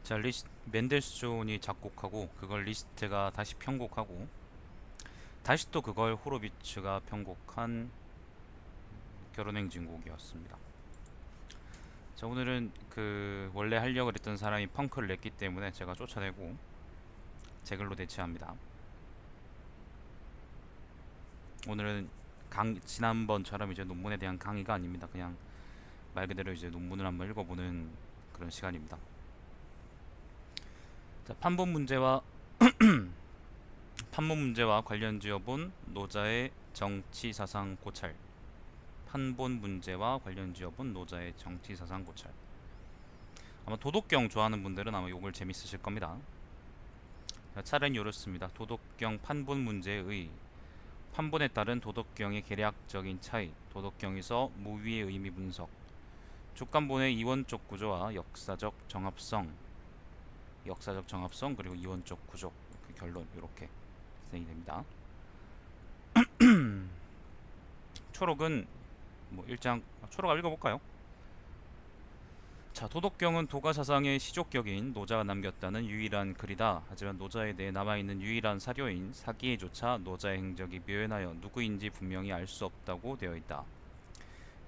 자, 맨델스존이 작곡하고 그걸 리스트가 다시 편곡하고 다시 또 그걸 호로비츠가 편곡한 결혼행진곡이었습니다. 자, 오늘은 그 원래 하려고 했던 사람이 펑크를 냈기 때문에 제가 쫓아내고 제 글로 대체합니다. 오늘은 지난번처럼 이제 논문에 대한 강의가 아닙니다. 그냥 말 그대로 이제 논문을 한번 읽어보는 그런 시간입니다. 자, 판본 문제와 관련 지어본 노자의 정치 사상 고찰. 판본 문제와 관련 지어본 노자의 정치 사상 고찰. 아마 도덕경 좋아하는 분들은 아마 요걸 재밌으실 겁니다. 자, 차례는 이렇습니다. 도덕경 판본 문제의 판본에 따른 도덕경의 계략적인 차이, 도덕경에서 무위의 의미 분석, 주간본의 이원적 구조와 역사적 정합성 그리고 이원적 구조, 그 결론 이렇게 진행이 됩니다. 초록은 뭐 일장 초록 읽어볼까요? 자, 도덕경은 도가 사상의 시족격인 노자가 남겼다는 유일한 글이다. 하지만 노자에 대해 남아있는 유일한 사료인 사기에조차 노자의 행적이 묘연하여 누구인지 분명히 알 수 없다고 되어 있다.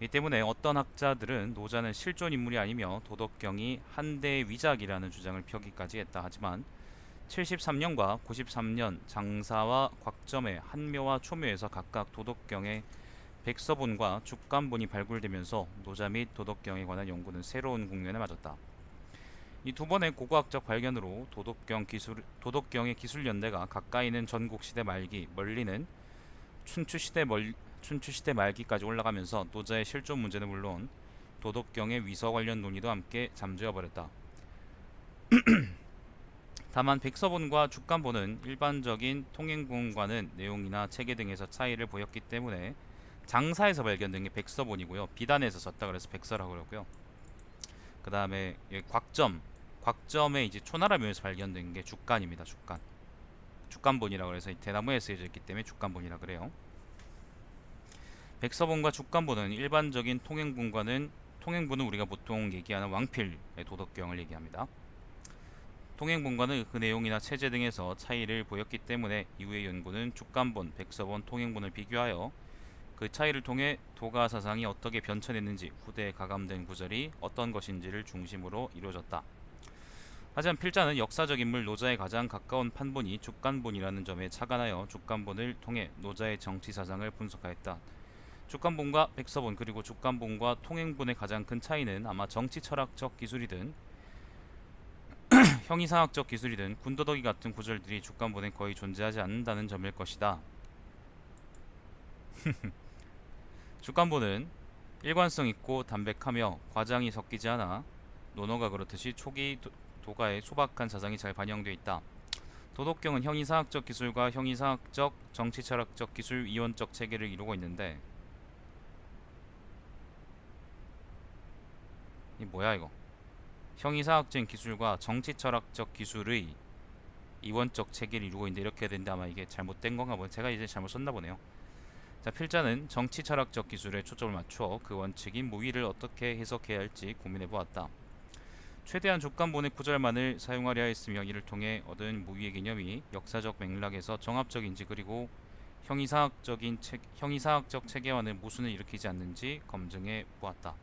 이 때문에 어떤 학자들은 노자는 실존 인물이 아니며 도덕경이 한대의 위작이라는 주장을 펴기까지 했다. 하지만 73년과 93년 장사와 곽점의 한묘와 초묘에서 각각 도덕경의 백서본과 죽간본이 발굴되면서 노자 및 도덕경에 관한 연구는 새로운 국면에 맞았다. 이 두 번의 고고학적 발견으로 도덕경의 기술 연대가 가까이는 전국시대 말기, 멀리는 춘추시대 말기까지 올라가면서 노자의 실존 문제는 물론 도덕경의 위서 관련 논의도 함께 잠재워 버렸다. 다만 백서본과 죽간본은 일반적인 통행본과는 내용이나 체계 등에서 차이를 보였기 때문에 장사에서 발견된 게 백서본이고요. 비단에서 썼다 그래서 백서라고 그러고요. 그 다음에 곽점에 이제 초나라묘에서 발견된 게 죽간입니다. 죽간본이라고 해서 대나무에 쓰여져 있기 때문에 죽간본이라 그래요. 백서본과 죽간본은 일반적인 통행본은 우리가 보통 얘기하는 왕필의 도덕경을 얘기합니다. 통행본과는 그 내용이나 체제 등에서 차이를 보였기 때문에 이후의 연구는 죽간본, 백서본, 통행본을 비교하여 그 차이를 통해 도가 사상이 어떻게 변천했는지 후대에 가감된 구절이 어떤 것인지를 중심으로 이루어졌다. 하지만 필자는 역사적 인물 노자에 가장 가까운 판본이 죽간본이라는 점에 착안하여 죽간본을 통해 노자의 정치 사상을 분석하였다. 죽간본과 백서본 그리고 죽간본과 통행본의 가장 큰 차이는 아마 정치 철학적 기술이든 형이상학적 기술이든 군더더기 같은 구절들이 죽간본에 거의 존재하지 않는다는 점일 것이다. 죽간본은 일관성 있고 담백하며 과장이 섞이지 않아 논어가 그렇듯이 초기 도가의 소박한 사상이 잘 반영되어 있다. 도덕경은 형이상학적 기술과 형이상학적 정치철학적 기술 이원적 체계를 이루고 있는데 이 뭐야 이거? 형이상학적 기술과 정치철학적 기술의 이원적 체계를 이루고 있는데 이렇게 해야 되는데 아마 이게 잘못된 건가 보네. 제가 이제 잘못 썼나 보네요. 자, 필자는 정치 철학적 기술에 초점을 맞춰 그 원칙인 무위를 어떻게 해석해야 할지 고민해 보았다. 최대한 족간본의 구절만을 사용하려 했으며 이를 통해 얻은 무위의 개념이 역사적 맥락에서 정합적인지 그리고 형이사학적 체계와는 모순을 일으키지 않는지 검증해 보았다.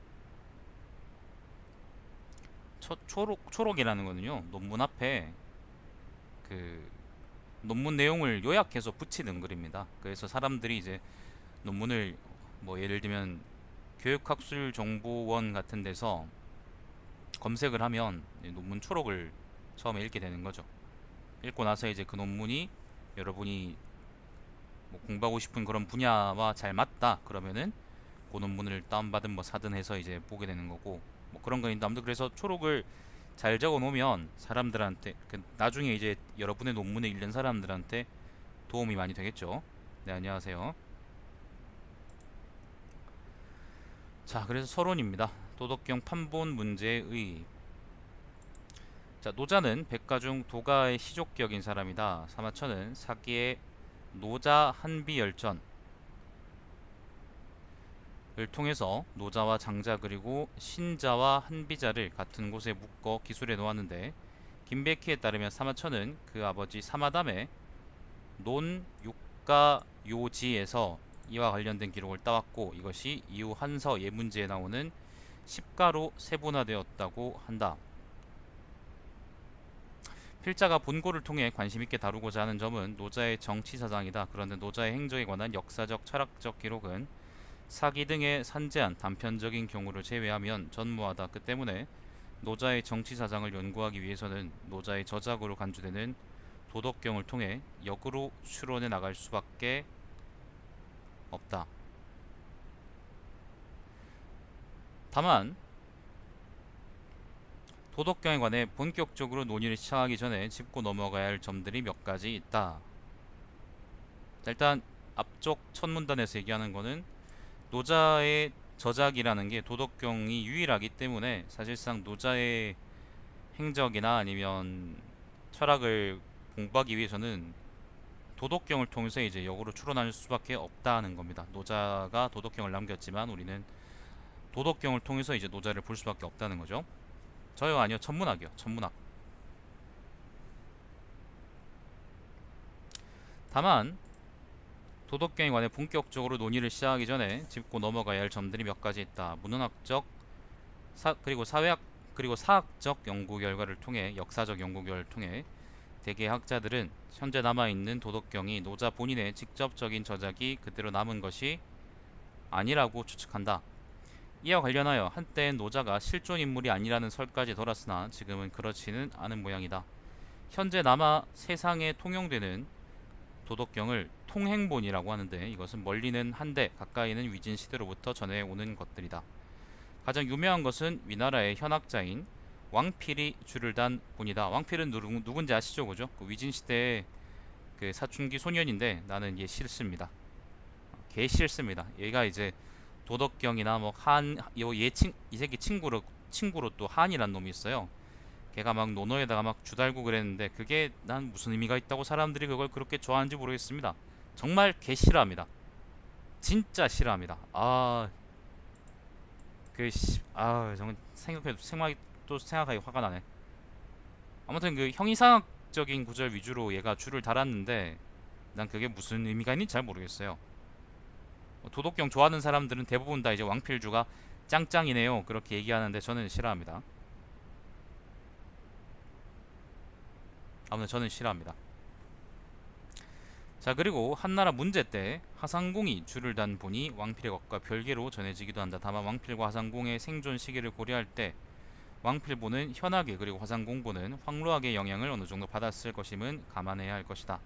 초록이라는 거는요, 논문 앞에 그 논문 내용을 요약해서 붙이는 글입니다. 그래서 사람들이 이제 논문을 뭐 예를 들면 교육학술정보원 같은 데서 검색을 하면 논문 초록을 처음에 읽게 되는 거죠. 읽고 나서 이제 그 논문이 여러분이 뭐 공부하고 싶은 그런 분야와 잘 맞다 그러면은 그 논문을 다운받은 뭐 사든 해서 이제 보게 되는 거고 뭐 그런 거 있는데 아무튼 그래서 초록을 잘 적어 놓으면 사람들한테 나중에 이제 여러분의 논문을 읽는 사람들한테 도움이 많이 되겠죠. 네, 안녕하세요. 자, 그래서 서론입니다. 도덕경 판본 문제의 자, 노자는 백가 중 도가의 시족격인 사람이다. 사마천은 사기의 노자 한비열전을 통해서 노자와 장자 그리고 신자와 한비자를 같은 곳에 묶어 기술해 놓았는데 김백희에 따르면 사마천은 그 아버지 사마담의 논 육가 요지에서 이와 관련된 기록을 따왔고 이것이 이후 한서 예문지에 나오는 십가로 세분화되었다고 한다. 필자가 본고를 통해 관심있게 다루고자 하는 점은 노자의 정치사상이다. 그런데 노자의 행적에 관한 역사적 철학적 기록은 사기 등의 산재한 단편적인 경우를 제외하면 전무하다. 그 때문에 노자의 정치사상을 연구하기 위해서는 노자의 저작으로 간주되는 도덕경을 통해 역으로 추론해 나갈 수밖에 없다. 다만 도덕경에 관해 본격적으로 논의를 시작하기 전에 짚고 넘어가야 할 점들이 몇 가지 있다. 일단 앞쪽 첫 문단에서 얘기하는 거는 노자의 저작이라는 게 도덕경이 유일하기 때문에 사실상 노자의 행적이나 아니면 철학을 공부하기 위해서는 도덕경을 통해서 이제 역으로 추론할 수밖에 없다는 겁니다. 노자가 도덕경을 남겼지만 우리는 도덕경을 통해서 이제 노자를 볼 수밖에 없다는 거죠. 저요 아니요 천문학이요. 천문학. 다만 도덕경에 관해 본격적으로 논의를 시작하기 전에 짚고 넘어가야 할 점들이 몇 가지 있다. 문헌학적 그리고 사회학 그리고 사학적 연구 결과를 통해 역사적 연구 결과를 통해 대개 학자들은 현재 남아있는 도덕경이 노자 본인의 직접적인 저작이 그대로 남은 것이 아니라고 추측한다. 이와 관련하여 한때엔 노자가 실존 인물이 아니라는 설까지 돌았으나 지금은 그렇지는 않은 모양이다. 현재 남아 세상에 통용되는 도덕경을 통행본이라고 하는데 이것은 멀리는 한데 가까이는 위진 시대로부터 전해오는 것들이다. 가장 유명한 것은 위나라의 현학자인 왕필이 줄을 단 본이다. 왕필은 누군지 아시죠, 그죠? 그 위진 시대의 그 사춘기 소년인데 나는 얘 싫습니다. 개 싫습니다. 얘가 이제 도덕경이나 뭐 한, 이 새끼 친구로 또 한이란 놈이 있어요. 걔가 막 논어에다가 막 주달고 그랬는데 그게 난 무슨 의미가 있다고 사람들이 그걸 그렇게 좋아하는지 모르겠습니다. 정말 개 싫어합니다. 진짜 싫어합니다. 정말 생각하기 화가 나네. 아무튼 그 형이상학적인 구절 위주로 얘가 줄을 달았는데 난 그게 무슨 의미가 있는지 잘 모르겠어요. 도덕경 좋아하는 사람들은 대부분 다 이제 왕필주가 짱짱이네요 그렇게 얘기하는데 저는 싫어합니다. 아무튼 저는 싫어합니다. 자, 그리고 한나라 문제 때 하상공이 줄을 단 본이 왕필의 것과 별개로 전해지기도 한다. 다만 왕필과 하상공의 생존 시기를 고려할 때 왕필보는 현학의 그리고 화상공보는 황로학의 영향을 어느 정도 받았을 것임은 감안해야 할 것이다.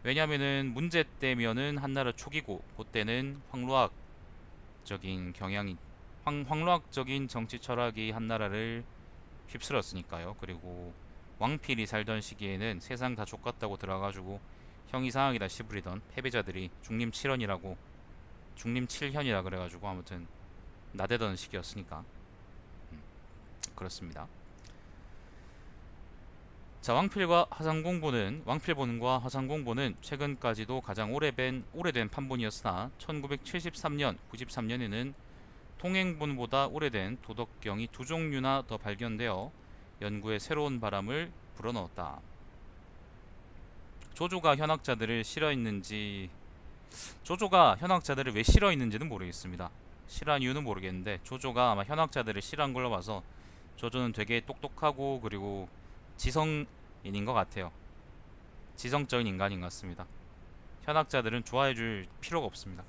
왜냐하면은 문제 때면은 한나라 초기고 그때는 황로학적인 경향이 황로학적인 정치 철학이 한나라를 휩쓸었으니까요. 그리고 왕필이 살던 시기에는 세상 다 족같다고 들어가지고 형이상학이다 시부리던 패배자들이 중림칠현이라 그래가지고 아무튼 나대던 시기였으니까 그렇습니다. 자, 왕필본과 화상공보는 최근까지도 가장 오래된 판본이었으나 1973년, 93년에는 통행본보다 오래된 도덕경이 두 종류나 더 발견되어 연구에 새로운 바람을 불어넣었다. 조조가 현학자들을 왜 싫어했는지는 모르겠습니다. 싫어한 이유는 모르겠는데 조조가 아마 현학자들을 싫어한 걸로 봐서 조조는 되게 똑똑하고 그리고 지성인인 것 같아요. 지성적인 인간인 것 같습니다. 현학자들은 좋아해줄 필요가 없습니다.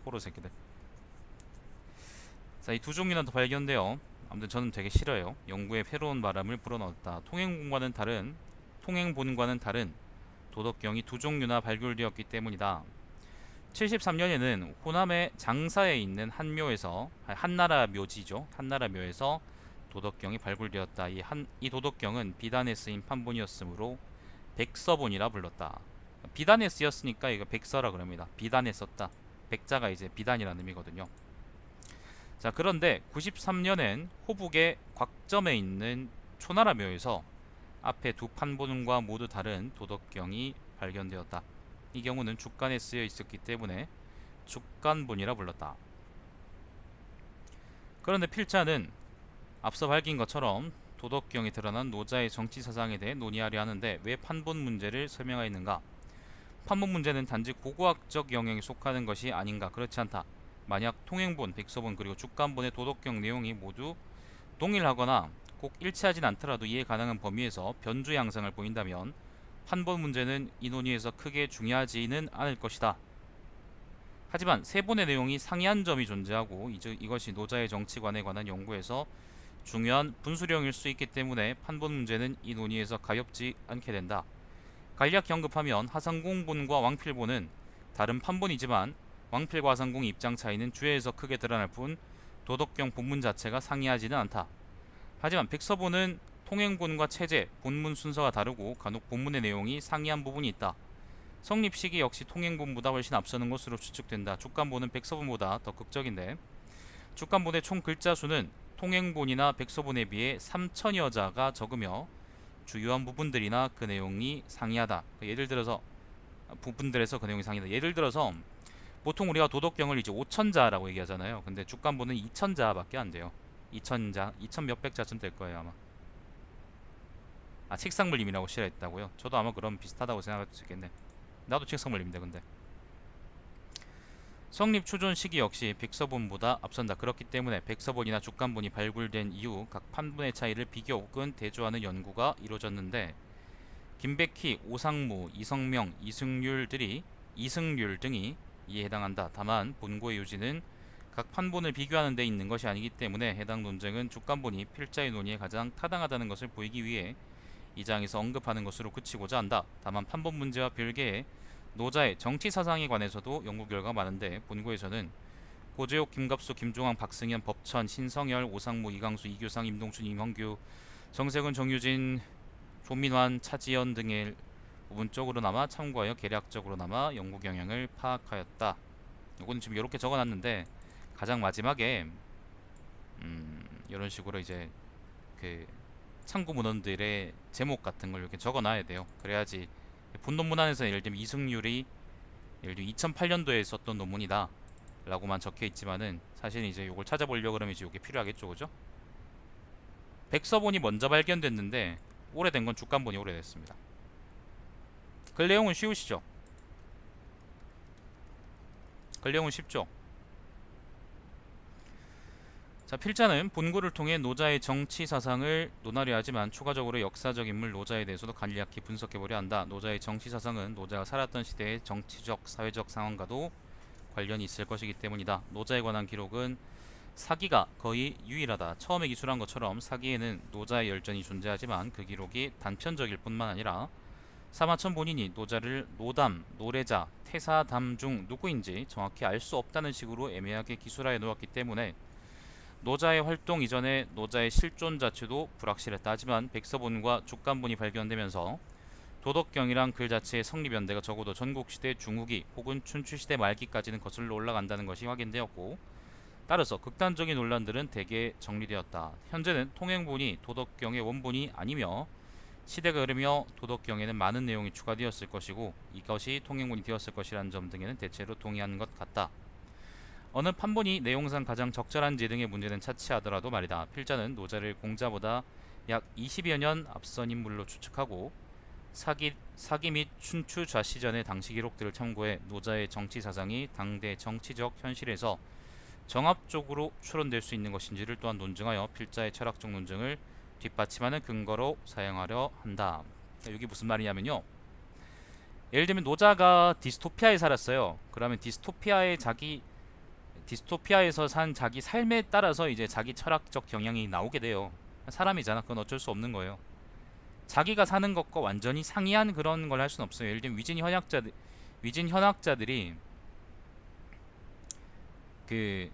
호로 새끼들. 자, 이 두 종류나 더 발견되어 아무튼 저는 되게 싫어요. 연구에 새로운 바람을 불어넣었다. 통행본과는 다른 도덕경이 두 종류나 발굴되었기 때문이다. 73년에는 호남의 장사에 있는 한나라 묘에서 도덕경이 발굴되었다. 이 도덕경은 비단에 쓰인 판본이었으므로 백서본이라 불렀다. 비단에 쓰였으니까 이거 백서라 그럽니다. 비단에 썼다. 백자가 이제 비단이라는 의미거든요. 자, 그런데 93년엔 호북의 곽점에 있는 초나라 묘에서 앞에 두 판본과 모두 다른 도덕경이 발견되었다. 이 경우는 죽간에 쓰여 있었기 때문에 죽간본이라 불렀다. 그런데 필자는 앞서 밝힌 것처럼 도덕경에 드러난 노자의 정치 사상에 대해 논의하려 하는데 왜 판본 문제를 설명하였는가? 판본 문제는 단지 고고학적 영역에 속하는 것이 아닌가? 그렇지 않다. 만약 통행본, 백서본 그리고 주간본의 도덕경 내용이 모두 동일하거나 꼭 일치하진 않더라도 이해 가능한 범위에서 변주 양상을 보인다면 판본 문제는 이 논의에서 크게 중요하지는 않을 것이다. 하지만 세 본의 내용이 상이한 점이 존재하고 이것이 노자의 정치관에 관한 연구에서 중요한 분수령일 수 있기 때문에 판본 문제는 이 논의에서 가볍지 않게 된다. 간략히 언급하면 하상공본과 왕필본은 다른 판본이지만 왕필과 하상공의 입장 차이는 주에서 크게 드러날 뿐 도덕경 본문 자체가 상이하지는 않다. 하지만 백서본은 통행본과 체제, 본문 순서가 다르고 간혹 본문의 내용이 상이한 부분이 있다. 성립 시기 역시 통행본보다 훨씬 앞서는 것으로 추측된다. 주간본은 백서본보다 더 극적인데 주간본의 총 글자 수는 통행본이나 백서본에 비해 3천여 자가 적으며 주요한 부분들이나 그 내용이 상이하다. 예를 들어서 부분들에서 그 내용이 상이하다. 예를 들어서 보통 우리가 도덕경을 이제 5천자라고 얘기하잖아요. 근데 주간본은 2천자밖에 안 돼요. 2천자, 2천 몇백 자쯤 될 거예요 아마. 책상물림이라고 싫어했다고요? 저도 아마 그럼 비슷하다고 생각할 수 있겠네. 나도 책상물림인데 근데. 성립 추존 시기 역시 백서본보다 앞선다. 그렇기 때문에 백서본이나 주간본이 발굴된 이후 각 판본의 차이를 비교 혹은 대조하는 연구가 이루어졌는데 김백희, 오상무, 이성명, 이승률 등이 이에 해당한다. 다만 본고의 요지는 각 판본을 비교하는 데 있는 것이 아니기 때문에 해당 논쟁은 주간본이 필자의 논의에 가장 타당하다는 것을 보이기 위해 이 장에서 언급하는 것으로 그치고자 한다. 다만 판본 문제와 별개의 노자의 정치 사상에 관해서도 연구 결과가 많은데 본고에서는 고재욱, 김갑수, 김종황, 박승현, 법천, 신성열, 오상무, 이강수, 이규상, 임동춘, 임헌규, 정세근, 정유진, 조민환, 차지연 등의 부분적으로나마 참고하여 계략적으로나마 연구 경향을 파악하였다. 이거는 지금 이렇게 적어놨는데 가장 마지막에 이런 식으로 이제 그 참고 문헌들의 제목 같은 걸 이렇게 적어놔야 돼요. 그래야지 본 논문 안에서 예를 들면 이승률이 예를 들면 2008년도에 썼던 논문이다 라고만 적혀 있지만은 사실 이제 이걸 찾아보려고 그러면 이제 이게 필요하겠죠, 그죠? 백서본이 먼저 발견됐는데 오래된 건 주간본이 오래됐습니다. 그 내용은 쉬우시죠? 그 내용은 쉽죠? 자, 필자는 본고를 통해 노자의 정치 사상을 논하려 하지만 추가적으로 역사적 인물 노자에 대해서도 간략히 분석해보려 한다. 노자의 정치 사상은 노자가 살았던 시대의 정치적, 사회적 상황과도 관련이 있을 것이기 때문이다. 노자에 관한 기록은 사기가 거의 유일하다. 처음에 기술한 것처럼 사기에는 노자의 열전이 존재하지만 그 기록이 단편적일 뿐만 아니라 사마천 본인이 노자를 노담, 노래자, 태사담 중 누구인지 정확히 알 수 없다는 식으로 애매하게 기술하여 놓았기 때문에 노자의 활동 이전에 노자의 실존 자체도 불확실했다. 하지만 백서본과 주간본이 발견되면서 도덕경이란 글 자체의 성립연대가 적어도 전국시대 중후기 혹은 춘추시대 말기까지는 거슬러 올라간다는 것이 확인되었고 따라서 극단적인 논란들은 대개 정리되었다. 현재는 통행본이 도덕경의 원본이 아니며 시대가 흐르며 도덕경에는 많은 내용이 추가되었을 것이고 이것이 통행본이 되었을 것이라는 점 등에는 대체로 동의하는 것 같다. 어느 판본이 내용상 가장 적절한지 등의 문제는 차치하더라도 말이다. 필자는 노자를 공자보다 약 20여 년 앞선 인물로 추측하고 사기 및 춘추 좌시전의 당시 기록들을 참고해 노자의 정치 사상이 당대 정치적 현실에서 정합적으로 추론될 수 있는 것인지를 또한 논증하여 필자의 철학적 논증을 뒷받침하는 근거로 사용하려 한다. 여기 무슨 말이냐면요. 예를 들면 노자가 디스토피아에 살았어요. 그러면 디스토피아에서 산 자기 삶에 따라서 이제 자기 철학적 경향이 나오게 돼요. 사람이잖아. 그건 어쩔 수 없는 거예요. 자기가 사는 것과 완전히 상이한 그런 걸 할 수는 없어요. 예를 들면 위진 현학자들이 그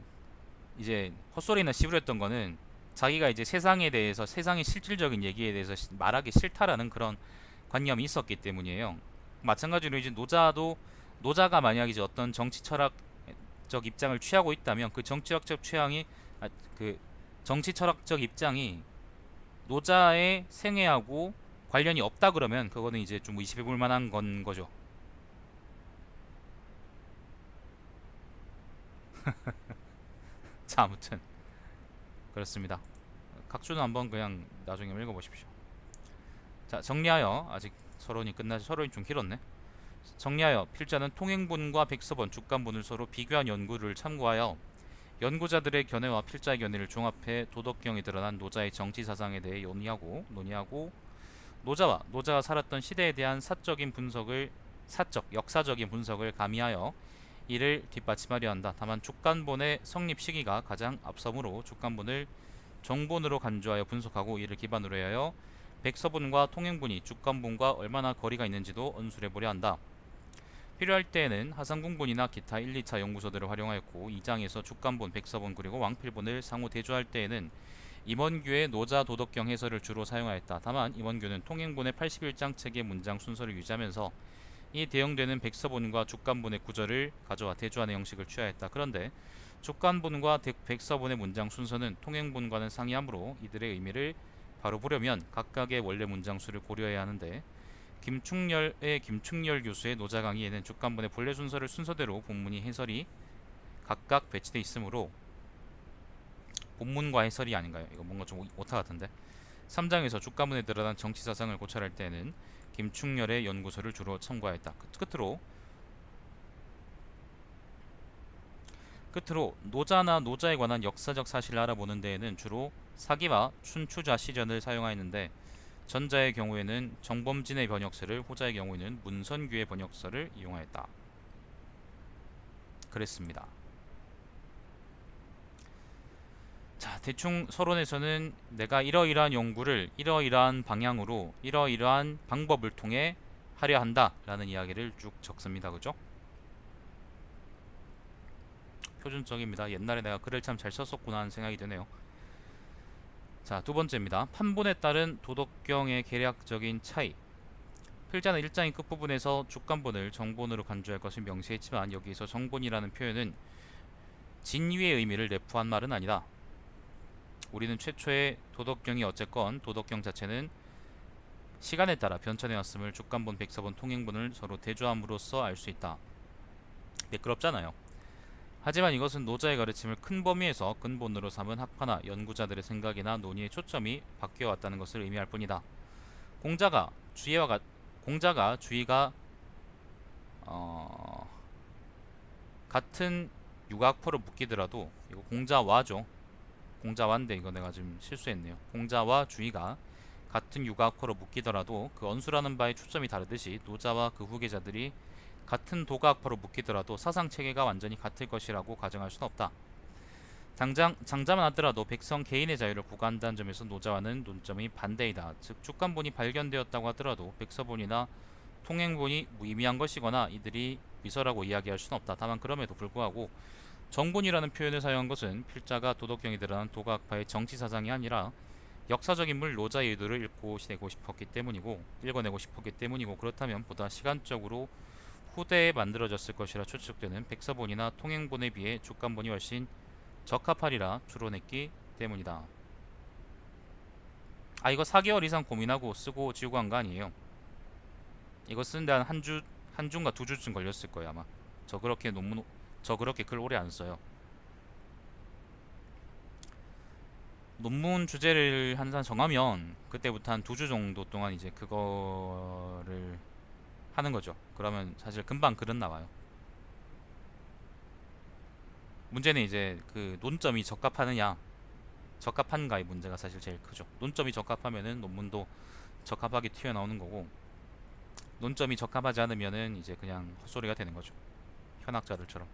이제 헛소리나 씨부렸던 거는 자기가 이제 세상에 대해서 세상의 실질적인 얘기에 대해서 말하기 싫다라는 그런 관념이 있었기 때문이에요. 마찬가지로 이제 노자가 만약 이제 어떤 정치 철학적 입장을 취하고 있다면 그 정치학적 취향이 그 정치 철학적 입장이 노자의 생애하고 관련이 없다 그러면 그거는 이제 좀 의심해 볼 만한 건 거죠. 자, 아무튼 그렇습니다. 각주는 한번 그냥 나중에 읽어보십시오. 자, 정리하여, 아직 서론이 좀 길었네. 정리하여 필자는 통행본과 백서본, 주간본을 서로 비교한 연구를 참고하여 연구자들의 견해와 필자의 견해를 종합해 도덕경에 드러난 노자의 정치 사상에 대해 논의하고 노자가 살았던 시대에 대한 역사적인 분석을 가미하여 이를 뒷받침하려 한다. 다만 주간본의 성립 시기가 가장 앞서므로 주간본을 정본으로 간주하여 분석하고 이를 기반으로 하여 백서본과 통행본이 주간본과 얼마나 거리가 있는지도 언술해 보려 한다. 필요할 때에는 하상궁본이나 기타 1, 2차 연구소들을 활용하였고 2장에서 주간본, 백서본 그리고 왕필본을 상호 대조할 때에는 임원규의 노자 도덕경 해설을 주로 사용하였다. 다만 임원규는 통행본의 81장 책의 문장 순서를 유지하면서 이 대응되는 백서본과 주간본의 구절을 가져와 대조하는 형식을 취하였다. 그런데 주간본과 백서본의 문장 순서는 통행본과는 상이하므로 이들의 의미를 바로 보려면 각각의 원래 문장 수를 고려해야 하는데 김충렬 교수의 노자 강의에는 주간본의 본래 순서를 순서대로 본문이 해설이 각각 배치되어 있으므로 본문과 해설이 아닌가요? 이거 뭔가 좀 오타 같은데. 3장에서 주간본에 드러난 정치사상을 고찰할 때는 김충렬의 연구서를 주로 참고하였다. 끝으로 노자나 노자에 관한 역사적 사실을 알아보는 데에는 주로 사기와 춘추자 시전을 사용하였는데 전자의 경우에는 정범진의 번역서를, 호자의 경우에는 문선규의 번역서를 이용하였다. 그랬습니다. 자, 대충 서론에서는 내가 이러이러한 연구를 이러이러한 방향으로 이러이러한 방법을 통해 하려 한다 라는 이야기를 쭉 적습니다. 그죠? 표준적입니다. 옛날에 내가 글을 참 잘 썼었구나 하는 생각이 드네요. 자, 두 번째입니다. 판본에 따른 도덕경의 계략적인 차이. 필자는 1장의 끝부분에서 주간본을 정본으로 간주할 것을 명시했지만 여기서 정본이라는 표현은 진위의 의미를 내포한 말은 아니다. 우리는 최초의 도덕경이 어쨌건 도덕경 자체는 시간에 따라 변천해왔음을 주간본, 백서본, 통행본을 서로 대조함으로써 알 수 있다. 매끄럽잖아요. 하지만 이것은 노자의 가르침을 큰 범위에서 근본으로 삼은 학파나 연구자들의 생각이나 논의의 초점이 바뀌어왔다는 것을 의미할 뿐이다. 공자가 주의가 같은 육아학포로 묶이더라도 이거 공자와죠. 공자와인데 이거 내가 지금 실수했네요. 공자와 주의가 같은 육아학포로 묶이더라도 그 언수라는 바의 초점이 다르듯이 노자와 그 후계자들이 같은 도가학파로 묶이더라도 사상체계가 완전히 같을 것이라고 가정할 수는 없다. 장자만 하더라도 백성 개인의 자유를 구가한다는 점에서 노자와는 논점이 반대이다. 즉 주간본이 발견되었다고 하더라도 백서본이나 통행본이 무의미한 것이거나 이들이 미설하고 이야기할 수는 없다. 다만 그럼에도 불구하고 정본이라는 표현을 사용한 것은 필자가 도덕경에 드러난 도가학파의 정치사상이 아니라 역사적 인물 노자의 의도를 읽어내고 싶었기 때문이고 그렇다면 보다 시간적으로 후대에 만들어졌을 것이라 추측되는 백서본이나 통행본에 비해 주간본이 훨씬 적합하리라 추론했기 때문이다. 아, 이거 4개월 이상 고민하고 쓰고 지우고 한 거 아니에요. 이거 쓰는데 한 주인가 2주쯤 걸렸을 거예요 아마. 저 그렇게 글 오래 안 써요. 논문 주제를 항상 정하면 그때부터 한 2주 정도 동안 이제 그거를 하는 거죠. 그러면 사실 금방 글은 나와요. 문제는 이제 그 논점이 적합한가의 문제가 사실 제일 크죠. 논점이 적합하면은 논문도 적합하게 튀어나오는 거고, 논점이 적합하지 않으면은 이제 그냥 헛소리가 되는 거죠. 현학자들처럼.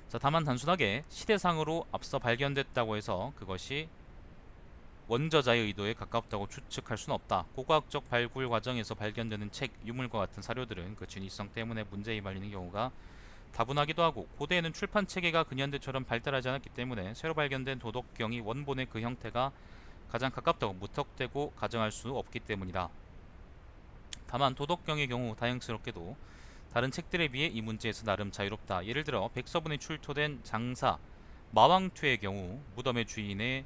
자, 다만 단순하게 시대상으로 앞서 발견됐다고 해서 그것이 원저자의 의도에 가깝다고 추측할 수는 없다. 고고학적 발굴 과정에서 발견되는 책, 유물과 같은 사료들은 그 진위성 때문에 문제에 말리는 경우가 다분하기도 하고, 고대에는 출판 체계가 근현대처럼 발달하지 않았기 때문에 새로 발견된 도덕경이 원본의 그 형태가 가장 가깝다고 무턱대고 가정할 수 없기 때문이다. 다만 도덕경의 경우 다행스럽게도 다른 책들에 비해 이 문제에서 나름 자유롭다. 예를 들어 백서본에 출토된 장사, 마왕투의 경우 무덤의 주인의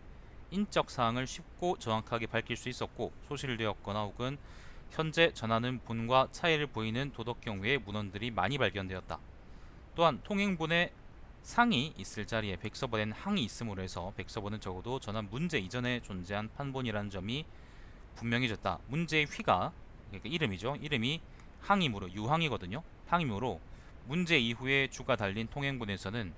인적 사항을 쉽고 정확하게 밝힐 수 있었고, 소실되었거나 혹은 현재 전하는 본과 차이를 보이는 도덕경 외의 문헌들이 많이 발견되었다. 또한 통행본의 상이 있을 자리에 백서본엔 항이 있음으로 해서 백서본은 적어도 전한 문제 이전에 존재한 판본이라는 점이 분명해졌다. 문제의 휘가, 그러니까 이름이죠. 이름이 항이므로, 유항이거든요. 항이므로 문제 이후에 주가 달린 통행본에서는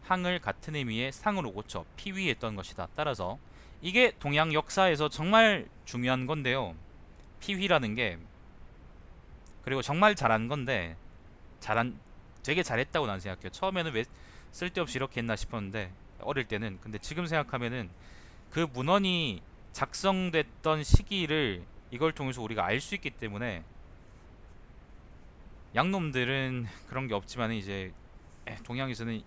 항을 같은 의미의 상으로 고쳐 피위했던 것이다. 따라서 이게 동양 역사에서 정말 중요한 건데요. 피휘라는 게, 그리고 정말 잘한 건데, 되게 잘했다고 난 생각해요. 처음에는 왜 쓸데없이 이렇게 했나 싶었는데, 어릴 때는. 근데 지금 생각하면은 그 문헌이 작성됐던 시기를 이걸 통해서 우리가 알 수 있기 때문에, 양놈들은 그런 게 없지만 이제 동양에서는,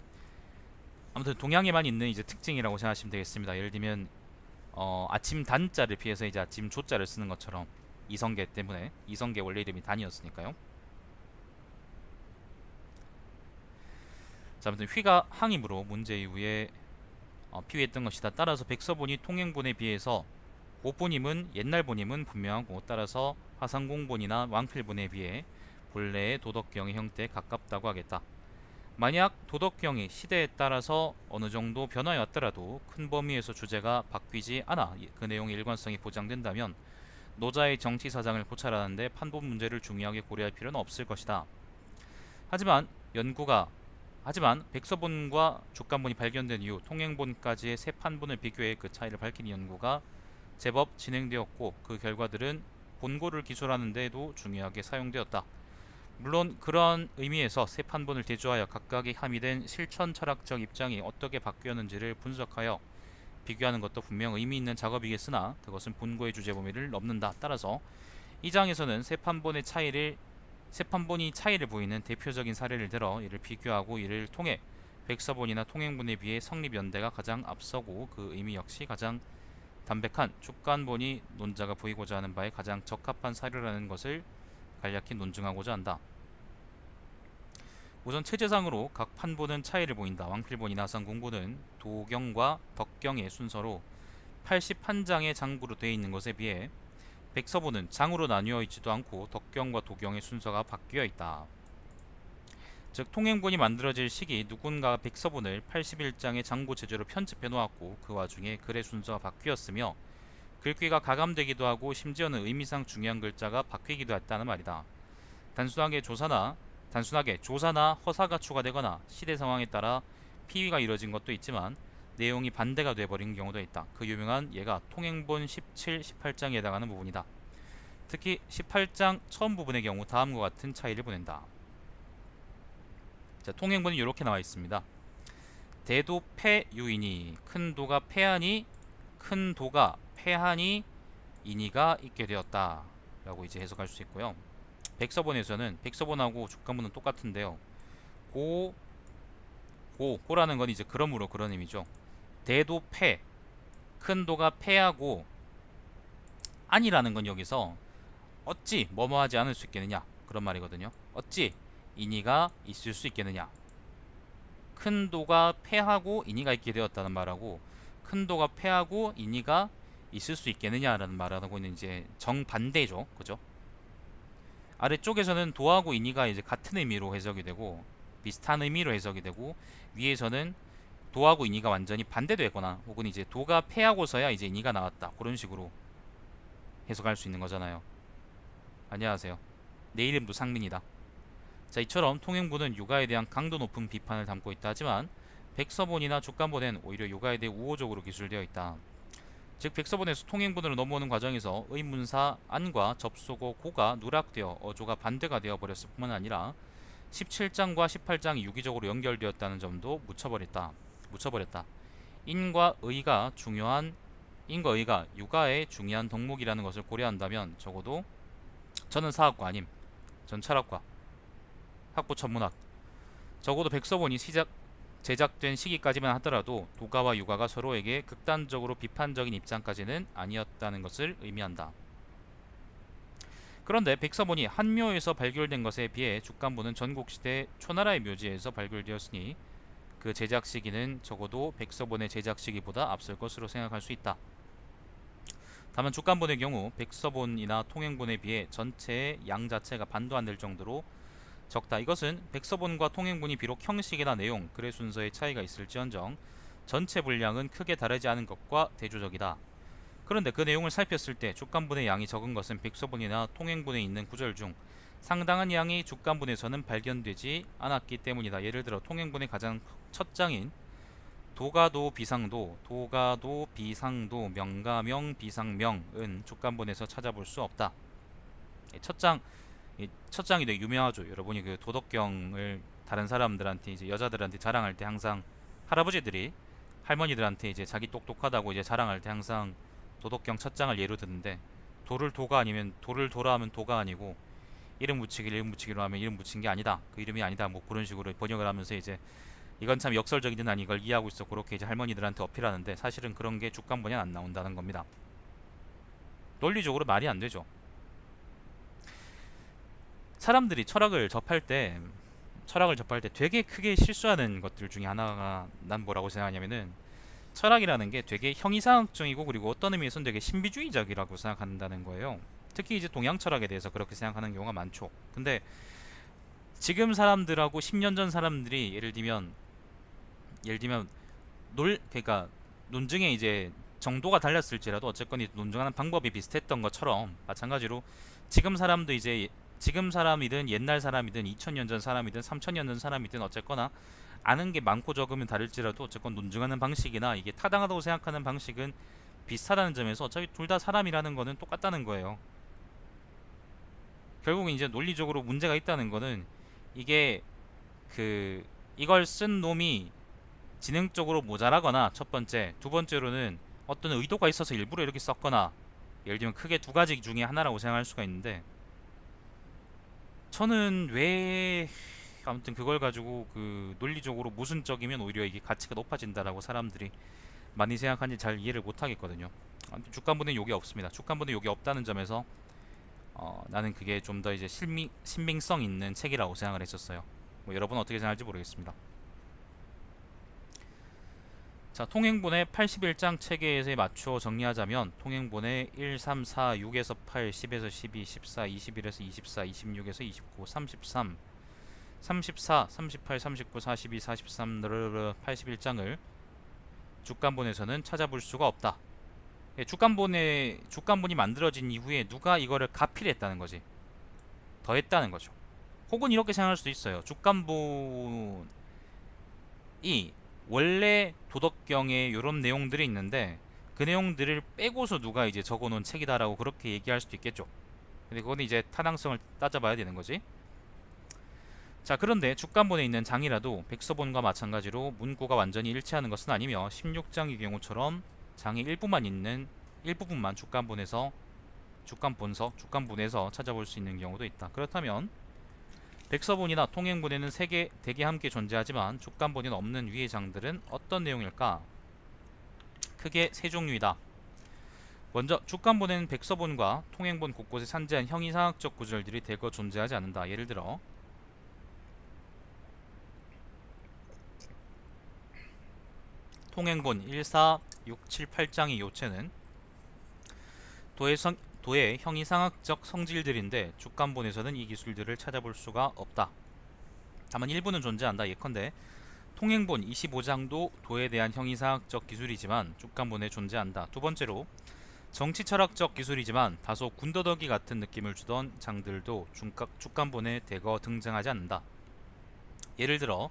아무튼 동양에만 있는 이제 특징이라고 생각하시면 되겠습니다. 예를 들면 아침 단자를 피해서 이제 아침 조자를 쓰는 것처럼, 이성계 때문에. 이성계 원래 이름이 단이었으니까요. 자, 아무튼 휘가 항이므로 문제 이후에 피위했던 것이다. 따라서 백서본이 통행본에 비해서 고본임은, 옛날 본임은 분명하고, 따라서 화상공본이나 왕필본에 비해 본래의 도덕경의 형태에 가깝다고 하겠다. 만약 도덕경이 시대에 따라서 어느 정도 변화해 왔더라도 큰 범위에서 주제가 바뀌지 않아 그 내용의 일관성이 보장된다면 노자의 정치 사상을 고찰하는데 판본 문제를 중요하게 고려할 필요는 없을 것이다. 하지만 연구가 하지만 백서본과 족간본이 발견된 이후 통행본까지의 세 판본을 비교해 그 차이를 밝힌 연구가 제법 진행되었고, 그 결과들은 본고를 기술하는 데에도 중요하게 사용되었다. 물론 그런 의미에서 세 판본을 대조하여 각각의 함의된 실천 철학적 입장이 어떻게 바뀌었는지를 분석하여 비교하는 것도 분명 의미 있는 작업이겠으나 그것은 본고의 주제 범위를 넘는다. 따라서 이 장에서는 세 판본이 차이를 보이는 대표적인 사례를 들어 이를 비교하고 이를 통해 백서본이나 통행본에 비해 성립연대가 가장 앞서고 그 의미 역시 가장 담백한 족간본이 논자가 보이고자 하는 바에 가장 적합한 사료라는 것을 간략히 논증하고자 한다. 우선 체제상으로 각 판본은 차이를 보인다. 왕필본이나 화상공본은 도경과 덕경의 순서로 81장의 장구로 되어 있는 것에 비해 백서본은 장으로 나뉘어 있지도 않고 덕경과 도경의 순서가 바뀌어 있다. 즉 통행본이 만들어질 시기 누군가가 백서본을 81장의 장구 체제로 편집해 놓았고 그 와중에 글의 순서가 바뀌었으며 글귀가 가감되기도 하고 심지어는 의미상 중요한 글자가 바뀌기도 했다는 말이다. 단순하게 조사나 허사가 추가되거나 시대 상황에 따라 피위가 이뤄진 것도 있지만 내용이 반대가 돼버린 경우도 있다. 그 유명한 예가 통행본 17, 18장에 해당하는 부분이다. 특히 18장 처음 부분의 경우 다음과 같은 차이를 보낸다. 자, 통행본이 이렇게 나와 있습니다. 대도 패유이니, 큰 도가 패하니, 큰 도가 패하니 인이가 있게 되었다 라고 이제 해석할 수 있고요. 백서본에서는 백서본하고 족간본은 똑같은데요. 고라는 건 이제 그러므로 그런 의미죠. 대도 패, 큰 도가 패하고, 아니라는 건 여기서 어찌 뭐뭐하지 않을 수 있겠느냐 그런 말이거든요. 어찌 인이가 있을 수 있겠느냐. 큰 도가 패하고 인이가 있게 되었다는 말하고, 큰 도가 패하고 인이가 있을 수 있겠느냐라는 말하고 있는 이제 정반대죠. 그죠? 아래쪽에서는 도하고 인이가 이제 같은 의미로 해석이 되고 비슷한 의미로 해석이 되고, 위에서는 도하고 인이가 완전히 반대되거나 혹은 이제 도가 패하고서야 이제 인이가 나왔다 그런 식으로 해석할 수 있는 거잖아요. 안녕하세요. 내 이름도 상민이다. 자, 이처럼 통행본은 육아에 대한 강도 높은 비판을 담고 있다 하지만 백서본이나 족간본엔 오히려 육아에 대해 우호적으로 기술되어 있다. 즉 백서본에서 통행본으로 넘어오는 과정에서 의문사 안과 접속어 고가 누락되어 어조가 반대가 되어 버렸을 뿐만 아니라 17장과 18장이 유기적으로 연결되었다는 점도 묻혀버렸다. 인과 의가 육아의 중요한 덕목이라는 것을 고려한다면 적어도, 저는 사학과 아님, 전 철학과, 학부 천문학, 적어도 백서본이 제작된 시기까지만 하더라도 도가와 육아가 서로에게 극단적으로 비판적인 입장까지는 아니었다는 것을 의미한다. 그런데 백서본이 한묘에서 발굴된 것에 비해 족간본은 전국시대 초나라의 묘지에서 발굴되었으니 그 제작 시기는 적어도 백서본의 제작 시기보다 앞설 것으로 생각할 수 있다. 다만 족간본의 경우 백서본이나 통행본에 비해 전체의 양 자체가 반도 안 될 정도로 적다. 이것은 백서본과 통행본이 비록 형식이나 내용, 글의 순서의 차이가 있을지언정 전체 분량은 크게 다르지 않은 것과 대조적이다. 그런데 그 내용을 살폈을 때 주간본의 양이 적은 것은 백서본이나 통행본에 있는 구절 중 상당한 양이 주간본에서는 발견되지 않았기 때문이다. 예를 들어 통행본의 가장 첫 장인 도가도 비상도, 도가도 비상도, 명가명 비상명은 주간본에서 찾아볼 수 없다. 첫 장이 되게 유명하죠. 여러분이 그 도덕경을 다른 사람들한테 이제 여자들한테 자랑할 때 항상 할아버지들이 할머니들한테 이제 자기 똑똑하다고 이제 자랑할 때 항상 도덕경 첫 장을 예로 드는데, 도를 도가 아니면 도를 도라 하면 도가 아니고 이름 붙이기를 이름 붙이기로 하면 이름 붙인 게 아니다. 그 이름이 아니다. 뭐 그런 식으로 번역을 하면서 이제 이건 참 역설적이든 난 이걸 이해하고 있어. 그렇게 이제 할머니들한테 어필하는데 사실은 그런 게 주간본에 안 나온다는 겁니다. 논리적으로 말이 안 되죠. 사람들이 철학을 접할 때 되게 크게 실수하는 것들 중에 하나가 난 뭐라고 생각하냐면은 철학이라는 게 되게 형이상학적이고 그리고 어떤 의미에서는 되게 신비주의적이라고 생각한다는 거예요. 특히 이제 동양 철학에 대해서 그렇게 생각하는 경우가 많죠. 근데 지금 사람들하고 10년 전 사람들이 예를 들면 그러니까 논증의 이제 정도가 달랐을지라도 어쨌건 이 논증하는 방법이 비슷했던 것처럼 마찬가지로 지금 사람도 이제 지금 사람이든 옛날 사람이든 2000년 전 사람이든 3000년 전 사람이든 어쨌거나 아는 게 많고 적으면 다를지라도 어쨌건 논증하는 방식이나 이게 타당하다고 생각하는 방식은 비슷하다는 점에서 어차피 둘 다 사람이라는 거는 똑같다는 거예요. 결국은 이제 논리적으로 문제가 있다는 거는 이게 이걸 쓴 놈이 지능적으로 모자라거나 첫 번째, 두 번째로는 어떤 의도가 있어서 일부러 이렇게 썼거나, 예를 들면 크게 두 가지 중에 하나라고 생각할 수가 있는데, 저는 왜 아무튼 그걸 가지고 그 논리적으로 모순적이면 오히려 이게 가치가 높아진다라고 사람들이 많이 생각하는지 잘 이해를 못 하겠거든요. 아무튼 주간본에 욕이 없습니다. 주간본에 욕이 없다는 점에서 나는 그게 좀 더 이제 신빙성 있는 책이라고 생각을 했었어요. 뭐 여러분 어떻게 생각할지 모르겠습니다. 자, 통행본의 81장 체계에 맞춰 정리하자면 통행본의 1, 3, 4, 6에서 8, 10에서 12, 14, 21에서 24, 26에서 29, 33, 34, 38, 39, 42, 43, 81장을 주간본에서는 찾아볼 수가 없다. 예, 주간본이 만들어진 이후에 누가 이거를 가필했다는 거지. 더했다는 거죠. 혹은 이렇게 생각할 수도 있어요. 주간본이 원래 도덕경에 이런 내용들이 있는데 그 내용들을 빼고서 누가 이제 적어놓은 책이다라고 그렇게 얘기할 수도 있겠죠. 근데 그건 이제 타당성을 따져봐야 되는 거지. 자, 그런데 주간본에 있는 장이라도 백서본과 마찬가지로 문구가 완전히 일치하는 것은 아니며 16장의 경우처럼 장의 일부분만 주간본에서 찾아볼 수 있는 경우도 있다. 그렇다면 백서본이나 통행본에는 대개 함께 존재하지만 주간본에는 없는 위의 장들은 어떤 내용일까? 크게 세 종류이다. 먼저 주간본에는 백서본과 통행본 곳곳에 산재한 형이상학적 구절들이 대거 존재하지 않는다. 예를 들어 통행본 1, 4, 6, 7, 8장의 요체는 도의 형이상학적 성질들인데 주간본에서는 이 기술들을 찾아볼 수가 없다. 다만 일부는 존재한다. 예컨대 통행본 25장도 도에 대한 형이상학적 기술이지만 주간본에 존재한다. 두 번째로 정치철학적 기술이지만 다소 군더더기 같은 느낌을 주던 장들도 주간본에 대거 등장하지 않는다. 예를 들어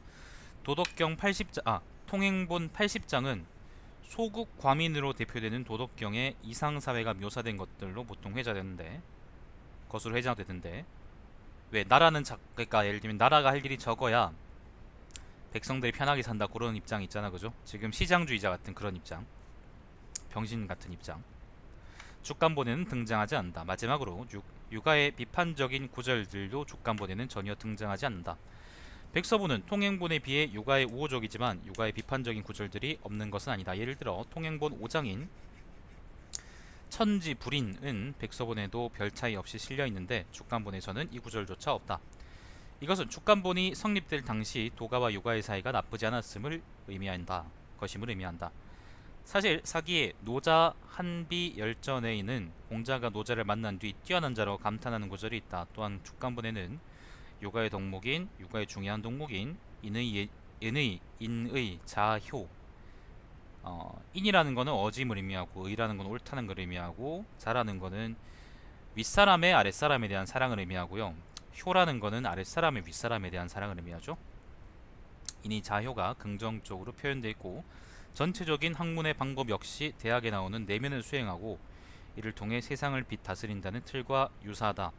통행본 80장은 소국 과민으로 대표되는 도덕경의 이상사회가 묘사된 것들로 보통 것으로 회자되던데, 왜 그러니까 예를 들면 나라가 할 일이 적어야 백성들이 편하게 산다 그런 입장 있잖아, 그죠? 지금 시장주의자 같은 그런 입장, 병신 같은 입장, 주간본에는 등장하지 않는다. 마지막으로 육아의 비판적인 구절들도 주간본에는 전혀 등장하지 않는다. 백서본은 통행본에 비해 육아의 우호적이지만 육아의 비판적인 구절들이 없는 것은 아니다. 예를 들어 통행본 5장인 천지불인은 백서본에도 별 차이 없이 실려 있는데 주간본에서는 이 구절조차 없다. 이것은 주간본이 성립될 당시 도가와 육아의 사이가 나쁘지 않았음을 의미한다. 사실 사기의 노자 한비 열전에는 공자가 노자를 만난 뒤 뛰어난 자로 감탄하는 구절이 있다. 또한 주간본에는 요가의 덕목인, 요가의 중요한 덕목인 인의, 자효. 인이라는 거는 어짐을 의미하고, 의라는 건 옳다는 걸 의미하고, 자라는 거는 윗사람의 아랫사람에 대한 사랑을 의미하고요. 효라는 거는 아랫사람의 윗사람에 대한 사랑을 의미하죠. 이니 자효가 긍정적으로 표현되어 있고, 전체적인 학문의 방법 역시 대학에 나오는 내면을 수행하고 이를 통해 세상을 다스린다는 틀과 유사하다.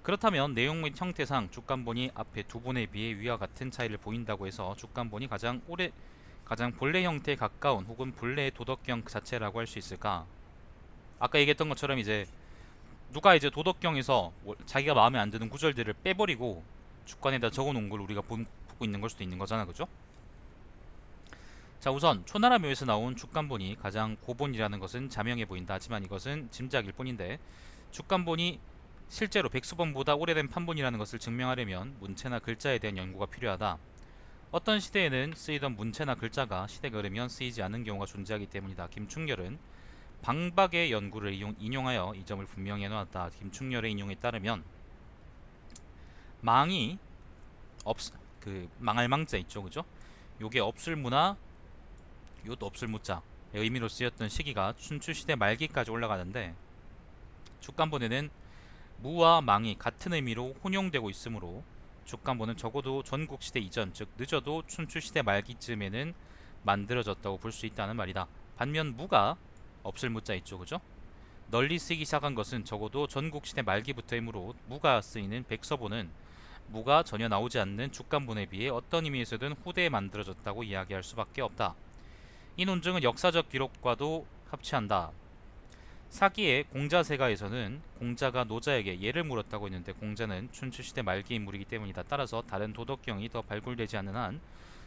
그렇다면 내용 및 형태상 주간본이 앞에 두 본에 비해 위와 같은 차이를 보인다고 해서 주간본이 가장 본래 형태에 가까운 혹은 본래의 도덕경 자체라고 할 수 있을까? 아까 얘기했던 것처럼 이제 누가 이제 도덕경에서 자기가 마음에 안 드는 구절들을 빼버리고 주간에다 적어놓은 걸 우리가 보고 있는 걸 수도 있는 거잖아, 그죠? 자, 우선 초나라 묘에서 나온 주간본이 가장 고본이라는 것은 자명해 보인다. 하지만 이것은 짐작일 뿐인데, 주간본이 실제로 백수본보다 오래된 판본이라는 것을 증명하려면 문체나 글자에 대한 연구가 필요하다. 어떤 시대에는 쓰이던 문체나 글자가 시대가 흐르면 쓰이지 않는 경우가 존재하기 때문이다. 김충렬은 방박의 연구를 인용하여 이 점을 분명히 해놓았다. 김충렬의 인용에 따르면 망이 망할 망자 있죠, 그죠? 요게 없을무나 요도 없을무자 의미로 쓰였던 시기가 춘추시대 말기까지 올라가는데, 주간본에는 무와 망이 같은 의미로 혼용되고 있으므로 주간본은 적어도 전국시대 이전, 즉 늦어도 춘추시대 말기쯤에는 만들어졌다고 볼 수 있다는 말이다. 반면 무가 없을 무자 있죠, 그죠? 널리 쓰이기 시작한 것은 적어도 전국시대 말기부터이므로 무가 쓰이는 백서본은 무가 전혀 나오지 않는 주간본에 비해 어떤 의미에서든 후대에 만들어졌다고 이야기할 수밖에 없다. 이 논증은 역사적 기록과도 합치한다. 사기의 공자세가에서는 공자가 노자에게 예를 물었다고 했는데, 공자는 춘추시대 말기 인물이기 때문이다. 따라서 다른 도덕경이 더 발굴되지 않는 한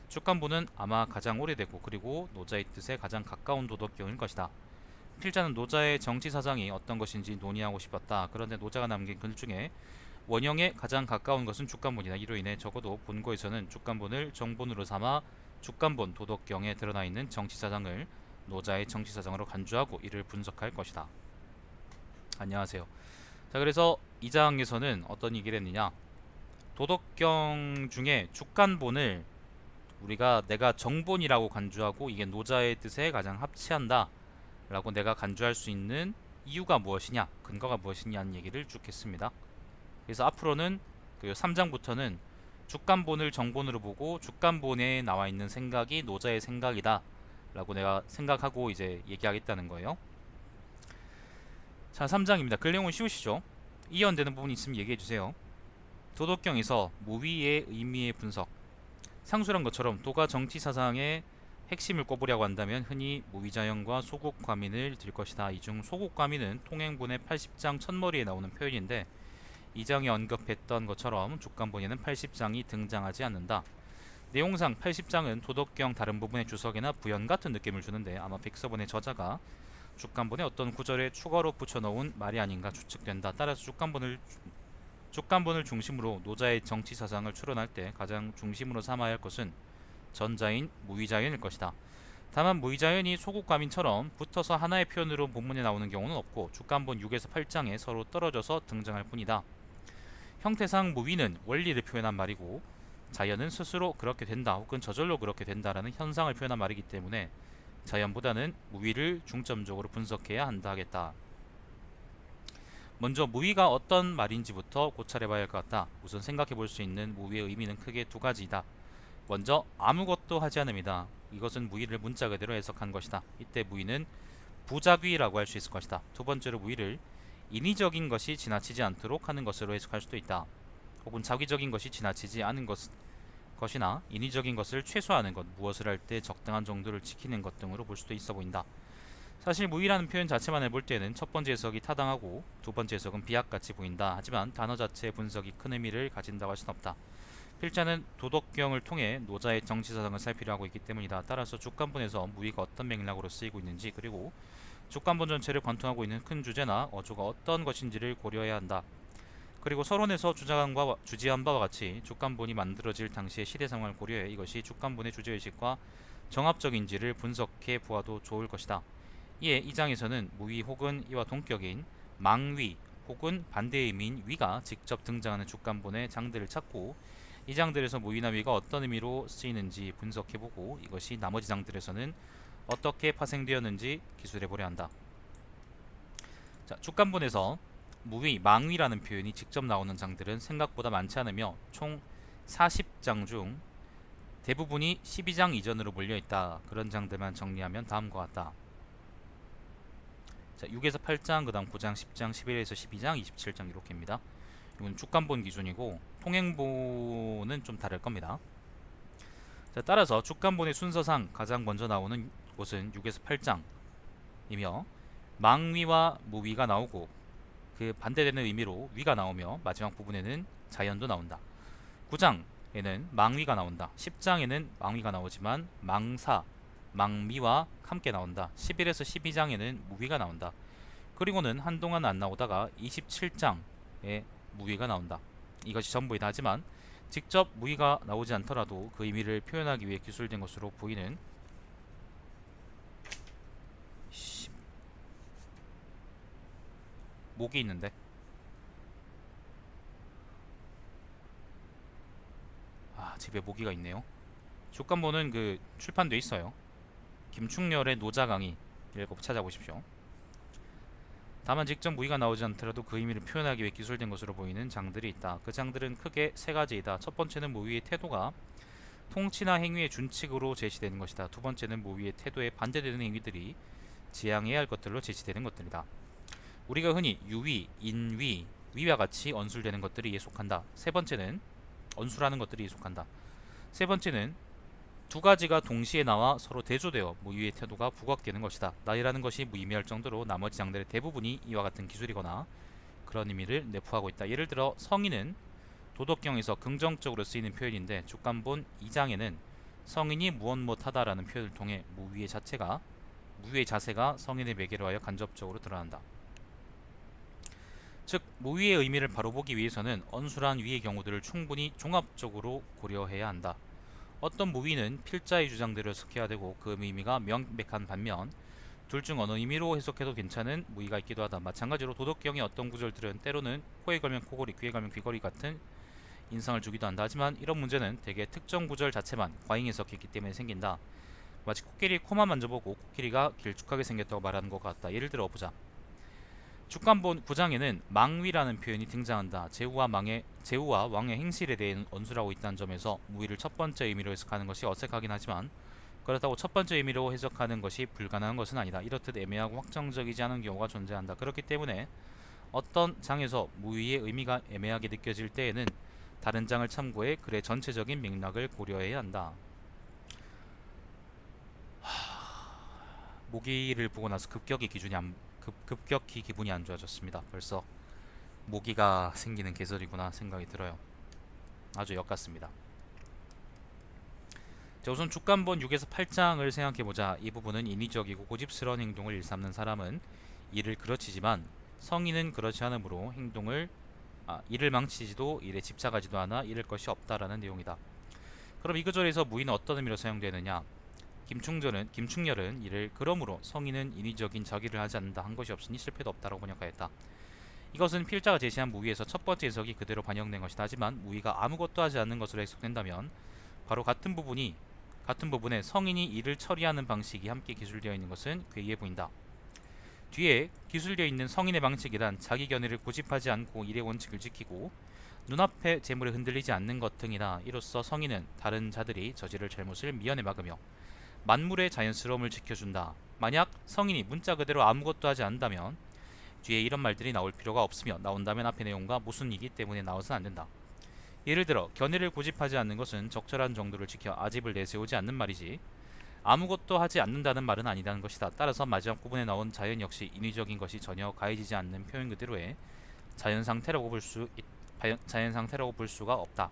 주간본은 아마 가장 오래되고 그리고 노자의 뜻에 가장 가까운 도덕경일 것이다. 필자는 노자의 정치사상이 어떤 것인지 논의하고 싶었다. 그런데 노자가 남긴 글 중에 원형에 가장 가까운 것은 주간본이다. 이로 인해 적어도 본거에서는 주간본을 정본으로 삼아 주간본 도덕경에 드러나 있는 정치사상을 노자의 정치사상으로 간주하고 이를 분석할 것이다. 안녕하세요. 자, 그래서 이 장에서는 어떤 얘기를 했느냐, 도덕경 중에 주간본을 내가 정본이라고 간주하고 이게 노자의 뜻에 가장 합치한다 라고 내가 간주할 수 있는 이유가 무엇이냐, 근거가 무엇이냐는 얘기를 쭉 했습니다. 그래서 앞으로는 그 3장부터는 주간본을 정본으로 보고 주간본에 나와 있는 생각이 노자의 생각이다 라고 내가 생각하고 이제 얘기하겠다는 거예요. 자, 3장입니다. 글 내용은 쉬우시죠? 이해되는 부분이 있으면 얘기해주세요. 도덕경에서 무위의 의미의 분석. 상述한 것처럼 도가 정치사상의 핵심을 꼽으려고 한다면 흔히 무위자연과 소국과민을 들 것이다. 이 중 소국과민은 통행본의 80장 첫머리에 나오는 표현인데, 이 장에 언급했던 것처럼 주간본에는 80장이 등장하지 않는다. 내용상 80장은 도덕경 다른 부분의 주석이나 부연 같은 느낌을 주는데, 아마 백서본의 저자가 주간본에 어떤 구절에 추가로 붙여넣은 말이 아닌가 추측된다. 따라서 주간본을 중심으로 노자의 정치사상을 추론할 때 가장 중심으로 삼아야 할 것은 전자인 무위자연일 것이다. 다만 무위자연이 소국과민처럼 붙어서 하나의 표현으로 본문에 나오는 경우는 없고 주간본 6에서 8장에 서로 떨어져서 등장할 뿐이다. 형태상 무위는 원리를 표현한 말이고 자연은 스스로 그렇게 된다 혹은 저절로 그렇게 된다라는 현상을 표현한 말이기 때문에 자연보다는 무위를 중점적으로 분석해야 한다 하겠다. 먼저 무위가 어떤 말인지부터 고찰해 봐야 할 것 같다. 우선 생각해 볼 수 있는 무위의 의미는 크게 두 가지이다. 먼저 아무것도 하지 않음이다. 이것은 무위를 문자 그대로 해석한 것이다. 이때 무위는 부작위라고 할 수 있을 것이다. 두 번째로 무위를 인위적인 것이 지나치지 않도록 하는 것으로 해석할 수도 있다. 혹은 자기적인 것이 지나치지 않은 것이나 인위적인 것을 최소화하는 것, 무엇을 할 때 적당한 정도를 지키는 것 등으로 볼 수도 있어 보인다. 사실 무위라는 표현 자체만 해볼 때는 첫 번째 해석이 타당하고 두 번째 해석은 비약같이 보인다. 하지만 단어 자체의 분석이 큰 의미를 가진다고 할 수는 없다. 필자는 도덕경을 통해 노자의 정치사상을 살피려 하고 있기 때문이다. 따라서 주간본에서 무위가 어떤 맥락으로 쓰이고 있는지, 그리고 주간본 전체를 관통하고 있는 큰 주제나 어조가 어떤 것인지를 고려해야 한다. 그리고 서론에서 주지한 바와 같이 주간본이 만들어질 당시의 시대 상황을 고려해 이것이 주간본의 주제의식과 정합적인지를 분석해 보아도 좋을 것이다. 이에 이 장에서는 무위 혹은 이와 동격인 망위 혹은 반대의 의미인 위가 직접 등장하는 주간본의 장들을 찾고 이 장들에서 무위나 위가 어떤 의미로 쓰이는지 분석해보고 이것이 나머지 장들에서는 어떻게 파생되었는지 기술해보려 한다. 자, 주간본에서 무위, 망위라는 표현이 직접 나오는 장들은 생각보다 많지 않으며 총 40장 중 대부분이 12장 이전으로 몰려있다. 그런 장들만 정리하면 다음과 같다. 자, 6에서 8장, 그 다음 9장, 10장, 11에서 12장, 27장 이렇게입니다. 이건 주간본 기준이고 통행본은 좀 다를 겁니다. 자, 따라서 주간본의 순서상 가장 먼저 나오는 곳은 6에서 8장이며 망위와 무위가 나오고 그 반대되는 의미로 위가 나오며 마지막 부분에는 자연도 나온다. 9장에는 망위가 나온다. 10장에는 망위가 나오지만 망사, 망미와 함께 나온다. 11에서 12장에는 무위가 나온다. 그리고는 한동안 안 나오다가 27장에 무위가 나온다. 이것이 전부이다. 하지만 직접 무위가 나오지 않더라도 그 의미를 표현하기 위해 기술된 것으로 보이는 목이 있는데 집에 모기가 있네요. 주간본은 그 출판돼 있어요. 김충렬의 노자강의 읽고 찾아보십시오. 다만 직접 무위가 나오지 않더라도 그 의미를 표현하기 위해 기술된 것으로 보이는 장들이 있다. 그 장들은 크게 세 가지이다. 첫 번째는 무위의 태도가 통치나 행위의 준칙으로 제시되는 것이다. 두 번째는 무위의 태도에 반대되는 행위들이 지양해야 할 것들로 제시되는 것들이다. 우리가 흔히 유위, 인위, 위와 같이 언술되는 것들이 속한다. 세 번째는 언술하는 것들이 속한다. 세 번째는 두 가지가 동시에 나와 서로 대조되어 무위의 태도가 부각되는 것이다. 나이라는 것이 무의미할 정도로 나머지 장들의 대부분이 이와 같은 기술이거나 그런 의미를 내포하고 있다. 예를 들어 성인은 도덕경에서 긍정적으로 쓰이는 표현인데 주간본 2장에는 성인이 무엇 못하다라는 표현을 통해 무위의 자세가 성인의 매개로 하여 간접적으로 드러난다. 즉 무위의 의미를 바로 보기 위해서는 언술한 위의 경우들을 충분히 종합적으로 고려해야 한다. 어떤 무위는 필자의 주장대로 해석해야 되고 그 의미가 명백한 반면 둘 중 어느 의미로 해석해도 괜찮은 무위가 있기도 하다. 마찬가지로 도덕경의 어떤 구절들은 때로는 코에 걸면 코걸이, 귀에 걸면 귀걸이 같은 인상을 주기도 한다. 하지만 이런 문제는 대개 특정 구절 자체만 과잉 해석했기 때문에 생긴다. 마치 코끼리 코만 만져보고 코끼리가 길쭉하게 생겼다고 말하는 것 같다. 예를 들어 보자. 주간본 9장에는 망위라는 표현이 등장한다. 제후와 왕의 행실에 대해 언술하고 있다는 점에서 무위를 첫 번째 의미로 해석하는 것이 어색하긴 하지만 그렇다고 첫 번째 의미로 해석하는 것이 불가능한 것은 아니다. 이렇듯 애매하고 확정적이지 않은 경우가 존재한다. 그렇기 때문에 어떤 장에서 무위의 의미가 애매하게 느껴질 때에는 다른 장을 참고해 글의 전체적인 맥락을 고려해야 한다. 모기를 보고 나서 급격히 기분이 안 좋아졌습니다. 벌써 모기가 생기는 계절이구나 생각이 들어요. 아주 역같습니다. 자, 우선 주간본 6에서 8장을 생각해보자. 이 부분은 인위적이고 고집스러운 행동을 일삼는 사람은 이를 그르치지만 성인은 그렇지 않으므로 이를 망치지도 일에 집착하지도 않아 잃을 것이 없다라는 내용이다. 그럼 이 구절에서 무위는 어떤 의미로 사용되느냐? 김충렬은 이를 그러므로 성인은 인위적인 자기를 하지 않는다 한 것이 없으니 실패도 없다라고 번역하였다. 이것은 필자가 제시한 무위에서 첫 번째 해석이 그대로 반영된 것이다. 하지만 무위가 아무것도 하지 않는 것으로 해석된다면 바로 같은 부분에 성인이 일을 처리하는 방식이 함께 기술되어 있는 것은 괴이해 보인다. 뒤에 기술되어 있는 성인의 방식이란 자기 견해를 고집하지 않고 일의 원칙을 지키고 눈앞의 재물에 흔들리지 않는 것 등이다. 이로써 성인은 다른 자들이 저지를 잘못을 미연에 막으며 만물의 자연스러움을 지켜준다. 만약 성인이 문자 그대로 아무것도 하지 않는다면 뒤에 이런 말들이 나올 필요가 없으며 나온다면 앞의 내용과 모순이기 때문에 나와서는 안된다. 예를 들어 견해를 고집하지 않는 것은 적절한 정도를 지켜 아집을 내세우지 않는 말이지 아무것도 하지 않는다는 말은 아니라는 것이다. 따라서 마지막 부분에 나온 자연 역시 인위적인 것이 전혀 가해지지 않는 표현 그대로의 자연 상태라고 볼 수가 없다.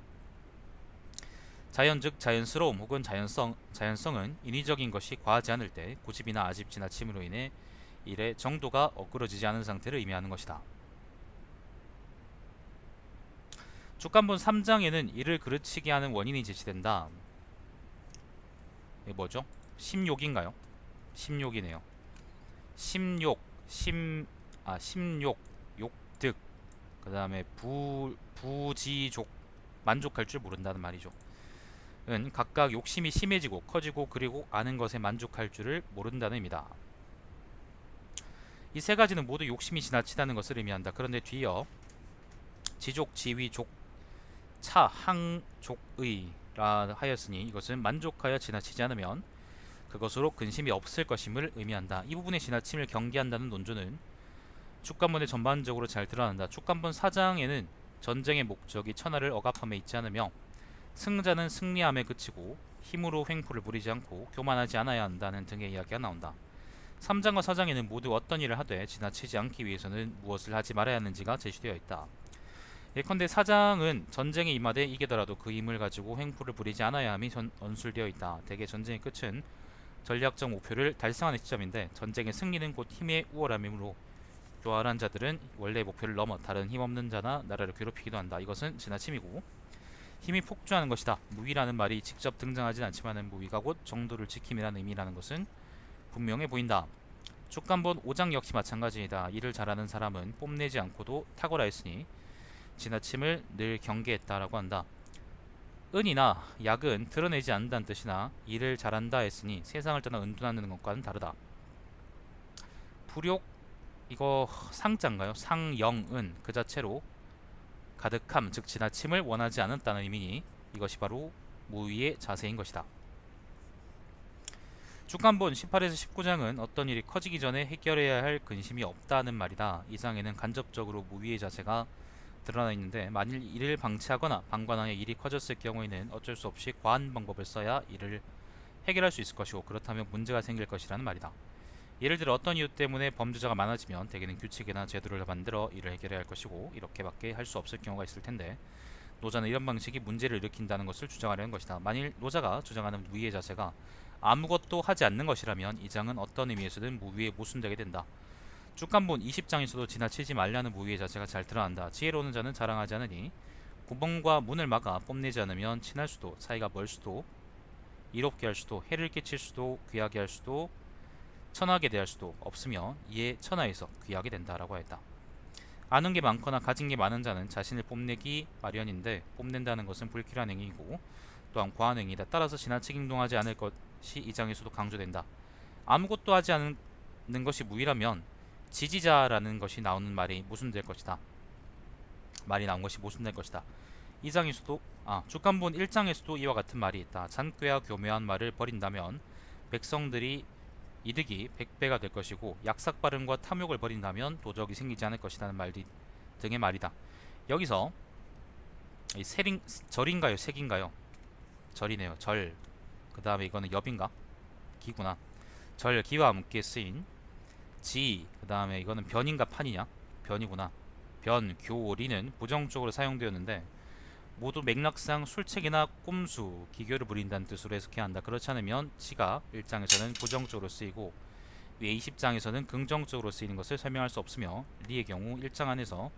자연 즉 자연스러움 혹은 자연성은 인위적인 것이 과하지 않을 때 고집이나 아집 지나침으로 인해 일의 정도가 엇그러지지 않은 상태를 의미하는 것이다. 주간본 3장에는 이를 그르치게 하는 원인이 제시된다. 이게 뭐죠? 심욕인가요? 심욕이네요. 심욕, 욕득, 그 다음에 부지족, 만족할 줄 모른다는 말이죠. 은 각각 욕심이 심해지고 커지고 그리고 아는 것에 만족할 줄을 모른다는 의미다. 이 세 가지는 모두 욕심이 지나치다는 것을 의미한다. 그런데 뒤이어 지족, 지위, 족, 차, 항, 족의라 하였으니 이것은 만족하여 지나치지 않으면 그것으로 근심이 없을 것임을 의미한다. 이 부분의 지나침을 경계한다는 논조는 축간본에 전반적으로 잘 드러난다. 축간본 4장에는 전쟁의 목적이 천하를 억압함에 있지 않으며 승자는 승리함에 그치고 힘으로 횡포를 부리지 않고 교만하지 않아야 한다는 등의 이야기가 나온다. 3장과 4장에는 모두 어떤 일을 하되 지나치지 않기 위해서는 무엇을 하지 말아야 하는지가 제시되어 있다. 예컨대 4장은 전쟁에 임하되 이기더라도 그 힘을 가지고 횡포를 부리지 않아야 함이 언술되어 있다. 대개 전쟁의 끝은 전략적 목표를 달성하는 시점인데 전쟁의 승리는 곧 힘의 우월함이므로 교활한 자들은 원래 목표를 넘어 다른 힘없는 자나 나라를 괴롭히기도 한다. 이것은 지나침이고 힘이 폭주하는 것이다. 무위라는 말이 직접 등장하진 않지만 무위가 곧 정도를 지킴이라는 의미라는 것은 분명해 보인다. 축간본 5장 역시 마찬가지이다. 일을 잘하는 사람은 뽐내지 않고도 탁월하 했으니 지나침을 늘 경계했다라고 한다. 은이나 약은 드러내지 않는다는 뜻이나 일을 잘한다 했으니 세상을 떠나 은둔하는 것과는 다르다. 불욕, 이거 상자인가요? 상영은 그 자체로 가득함, 즉 지나침을 원하지 않았다는 의미니 이것이 바로 무위의 자세인 것이다. 축간본 18에서 19장은 어떤 일이 커지기 전에 해결해야 할 근심이 없다는 말이다. 이 장에는 간접적으로 무위의 자세가 드러나 있는데 만일 이를 방치하거나 방관하여 일이 커졌을 경우에는 어쩔 수 없이 과한 방법을 써야 이를 해결할 수 있을 것이고 그렇다면 문제가 생길 것이라는 말이다. 예를 들어 어떤 이유 때문에 범죄자가 많아지면 대개는 규칙이나 제도를 만들어 이를 해결해야 할 것이고 이렇게밖에 할 수 없을 경우가 있을 텐데 노자는 이런 방식이 문제를 일으킨다는 것을 주장하려는 것이다. 만일 노자가 주장하는 무위의 자세가 아무것도 하지 않는 것이라면 이 장은 어떤 의미에서든 무위에 모순되게 된다. 축간본 20장에서도 지나치지 말라는 무위의 자세가 잘 드러난다. 지혜로운 자는 자랑하지 않으니 구멍과 문을 막아 뽐내지 않으면 친할 수도 사이가 멀 수도 이롭게 할 수도 해를 끼칠 수도 귀하게 할 수도 천하게 대할 수도 없으며 이에 천하에서 귀하게 된다라고 했다. 아는 게 많거나 가진 게 많은 자는 자신을 뽐내기 마련인데 뽐낸다는 것은 불길한 행위이고 또한 과한 행위다. 따라서 지나치게 행동하지 않을 것이 이 장에서도 강조된다. 아무것도 하지 않는 것이 무위라면 지지자라는 것이 나오는 말이 모순될 것이다. 말이 나온 것이 모순될 것이다. 이 장에서도 축간본 1장에서도 이와 같은 말이 있다. 잔꾀와 교묘한 말을 버린다면 백성들이 이득이 100배가 될 것이고 약삭 발음과 탐욕을 버린다면 도적이 생기지 않을 것이라는 말 등의 말이다. 여기서 이 절인가요? 색인가요? 절이네요. 절. 그 다음에 이거는 엽인가? 기구나. 절, 기와 함께 쓰인 지, 그 다음에 이거는 변인가 판이냐? 변이구나. 변, 교, 리는 부정적으로 사용되었는데 모두 맥락상 술책이나 꼼수, 기교를 부린다는 뜻으로 해석해야 한다. 그렇지 않으면 지가 1장에서는 부정적으로 쓰이고 위에 20장에서는 긍정적으로 쓰이는 것을 설명할 수 없으며 리의 경우 1장 안에서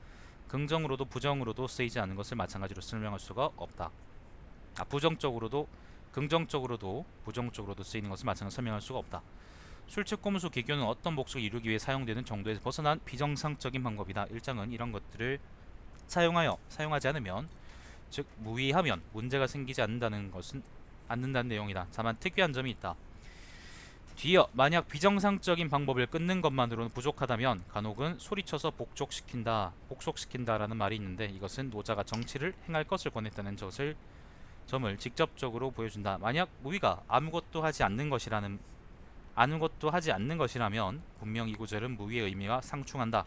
긍정으로도 부정으로도 쓰이지 않는 것을 마찬가지로 설명할 수가 없다. 부정적으로도 긍정적으로도 부정적으로도 쓰이는 것을 마찬가지로 설명할 수가 없다. 술책, 꼼수, 기교는 어떤 목적을 이루기 위해 사용되는 정도에서 벗어난 비정상적인 방법이다. 1장은 이런 것들을 사용하지 않으면 즉 무위하면 문제가 생기지 않는다는 내용이다. 다만 특이한 점이 있다. 뒤이어 만약 비정상적인 방법을 끊는 것만으로는 부족하다면 간혹은 소리쳐서 복속시킨다라는 말이 있는데 이것은 노자가 정치를 행할 것을 권했다는 점을 직접적으로 보여준다. 만약 무위가 아무것도 하지 않는 것이라면 분명 이 구절은 무위의 의미와 상충한다.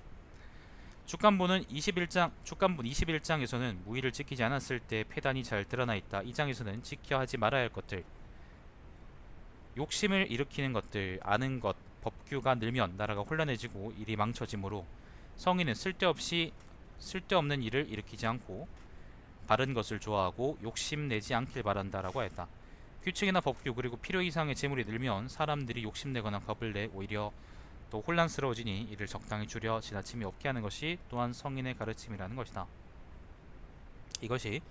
축간본 21장에서는 무위를 지키지 않았을 때 폐단이 잘 드러나 있다. 이 장에서는 지켜야 하지 말아야 할 것들, 욕심을 일으키는 것들, 아는 것, 법규가 늘면 나라가 혼란해지고 일이 망쳐지므로 성인은 쓸데없는 일을 일으키지 않고 바른 것을 좋아하고 욕심내지 않길 바란다라고 했다. 규칙이나 법규 그리고 필요 이상의 재물이 늘면 사람들이 욕심내거나 겁을 내 오히려 또 혼란스러워지니 이를 적당히 줄여 지나침이 없게 하는 것이 또한 성인의 가르침이라는 것이다. 이것이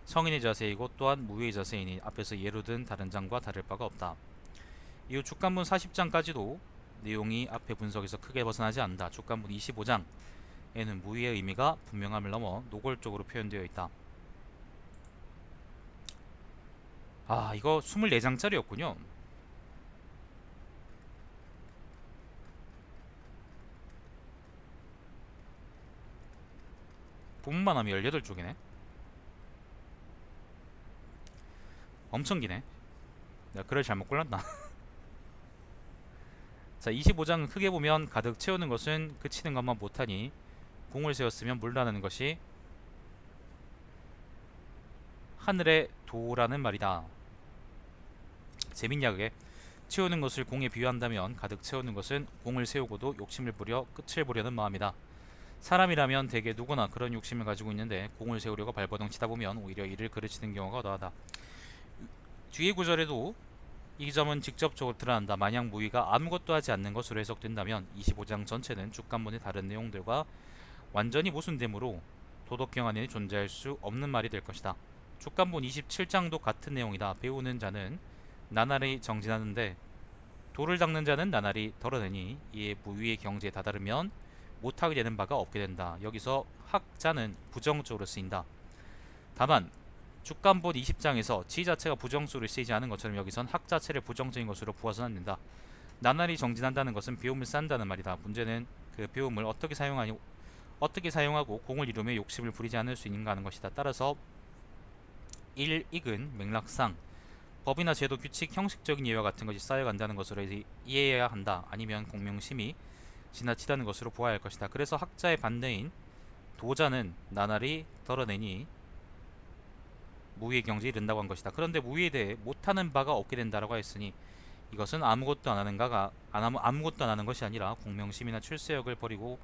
성인의 자세이고 또한 무위의 자세이니 앞에서 예로 든 다른 장과 다를 바가 없다. 이후 축간본 40장까지도 내용이 앞의 분석에서 크게 벗어나지 않는다. 축간본 25장 에는 무의의 의미가 분명함을 넘어 노골적으로 표현되어 있다. 아, 이거 24장짜리였군요. 부분만 하면 18쪽이네. 엄청 기네. 내가 글을 잘못 골랐나? 자, 25장은 크게 보면 가득 채우는 것은 그치는 것만 못하니 공을 세웠으면 물러나는 것이 하늘의 도라는 말이다. 재밌냐 그게? 채우는 것을 공에 비유한다면 가득 채우는 것은 공을 세우고도 욕심을 부려 끝을 보려는 마음이다. 사람이라면 대개 누구나 그런 욕심을 가지고 있는데 공을 세우려고 발버둥 치다 보면 오히려 이를 그르치는 경우가 더하다. 뒤의 구절에도 이 점은 직접적으로 드러난다. 만약 무의가 아무것도 하지 않는 것으로 해석된다면 25장 전체는 주간본의 다른 내용들과 완전히 모순되므로 도덕경 안에 존재할 수 없는 말이 될 것이다. 주간본 27장도 같은 내용이다. 배우는 자는 나날이 정진하는데 돌을 닦는 자는 나날이 덜어내니 이에 무의의 경지에 다다르면 못하게 되는 바가 없게 된다. 여기서 학자는 부정적으로 쓰인다. 다만 주간본 20장에서 지 자체가 부정수로 쓰이지 않은 것처럼 여기선 학 자체를 부정적인 것으로 보아서는 안 된다. 나날이 정진한다는 것은 배움을 쌓는다는 말이다. 문제는 그 배움을 어떻게 사용하고 공을 이루며 욕심을 부리지 않을 수 있는가 하는 것이다. 따라서 1. 익은 맥락상 법이나 제도, 규칙, 형식적인 예와 같은 것이 쌓여간다는 것으로 이해해야 한다. 아니면 공명심이 지나치다는 것으로 보아야 할 것이다. 그래서 학자의 반대인 도자는 나날이 덜어내니 무의의 경지에 이른다고 한 것이다. 그런데 무의에 대해 못하는 바가 없게 된다라고 하였으니 이것은 아무것도 안 하는 것이 아니라 공명심이나 출세역을 버리고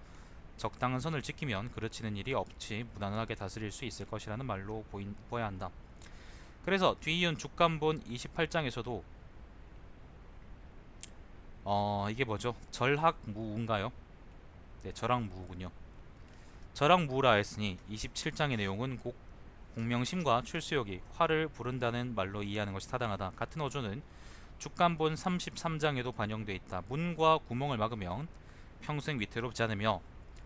적당한 선을 지키면 그르치는 일이 없이 무난하게 다스릴 수 있을 것이라는 말로 보아야 한다. 그래서 뒤이은 주간본 28장에서도 이게 뭐죠? 절학무우인가요? 네, 절학무우군요. 절학무우라 했으니 27장의 내용은 곧 공명심과 출세욕이 화를 부른다는 말로 이해하는 것이 타당하다. 같은 어조는 주간본 33장에도 반영되어 있다. 문과 구멍을 막으면 평생 위태롭지 않으며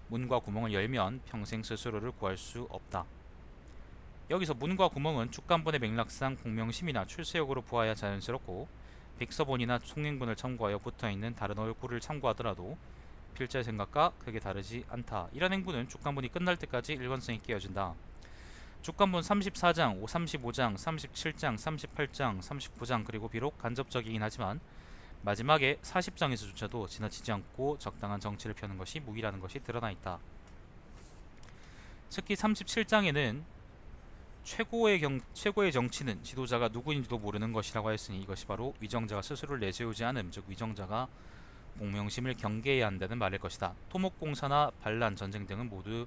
문과 구멍을 열면 평생 스스로를 구할 수 없다. 여기서 문과 구멍은 주간본의 맥락상 공명심이나 출세욕으로 보아야 자연스럽고 백서본이나 송행본을 참고하여 붙어있는 다른 얼굴을 참고하더라도 필자의 생각과 크게 다르지 않다. 이런 행보는 주간본이 끝날 때까지 일관성이 깨어진다. 주간본 34장, 35장, 37장, 38장, 39장 그리고 비록 간접적이긴 하지만 마지막에 40장에서조차도 지나치지 않고 적당한 정치를 펴는 것이 무기라는 것이 드러나 있다. 특히 37장에는 최고의 정치는 지도자가 누구인지도 모르는 것이라고 하였으니 이것이 바로 위정자가 스스로를 내세우지 않음, 즉 위정자가 공명심을 경계해야 한다는 말일 것이다. 토목공사나 반란, 전쟁 등은 모두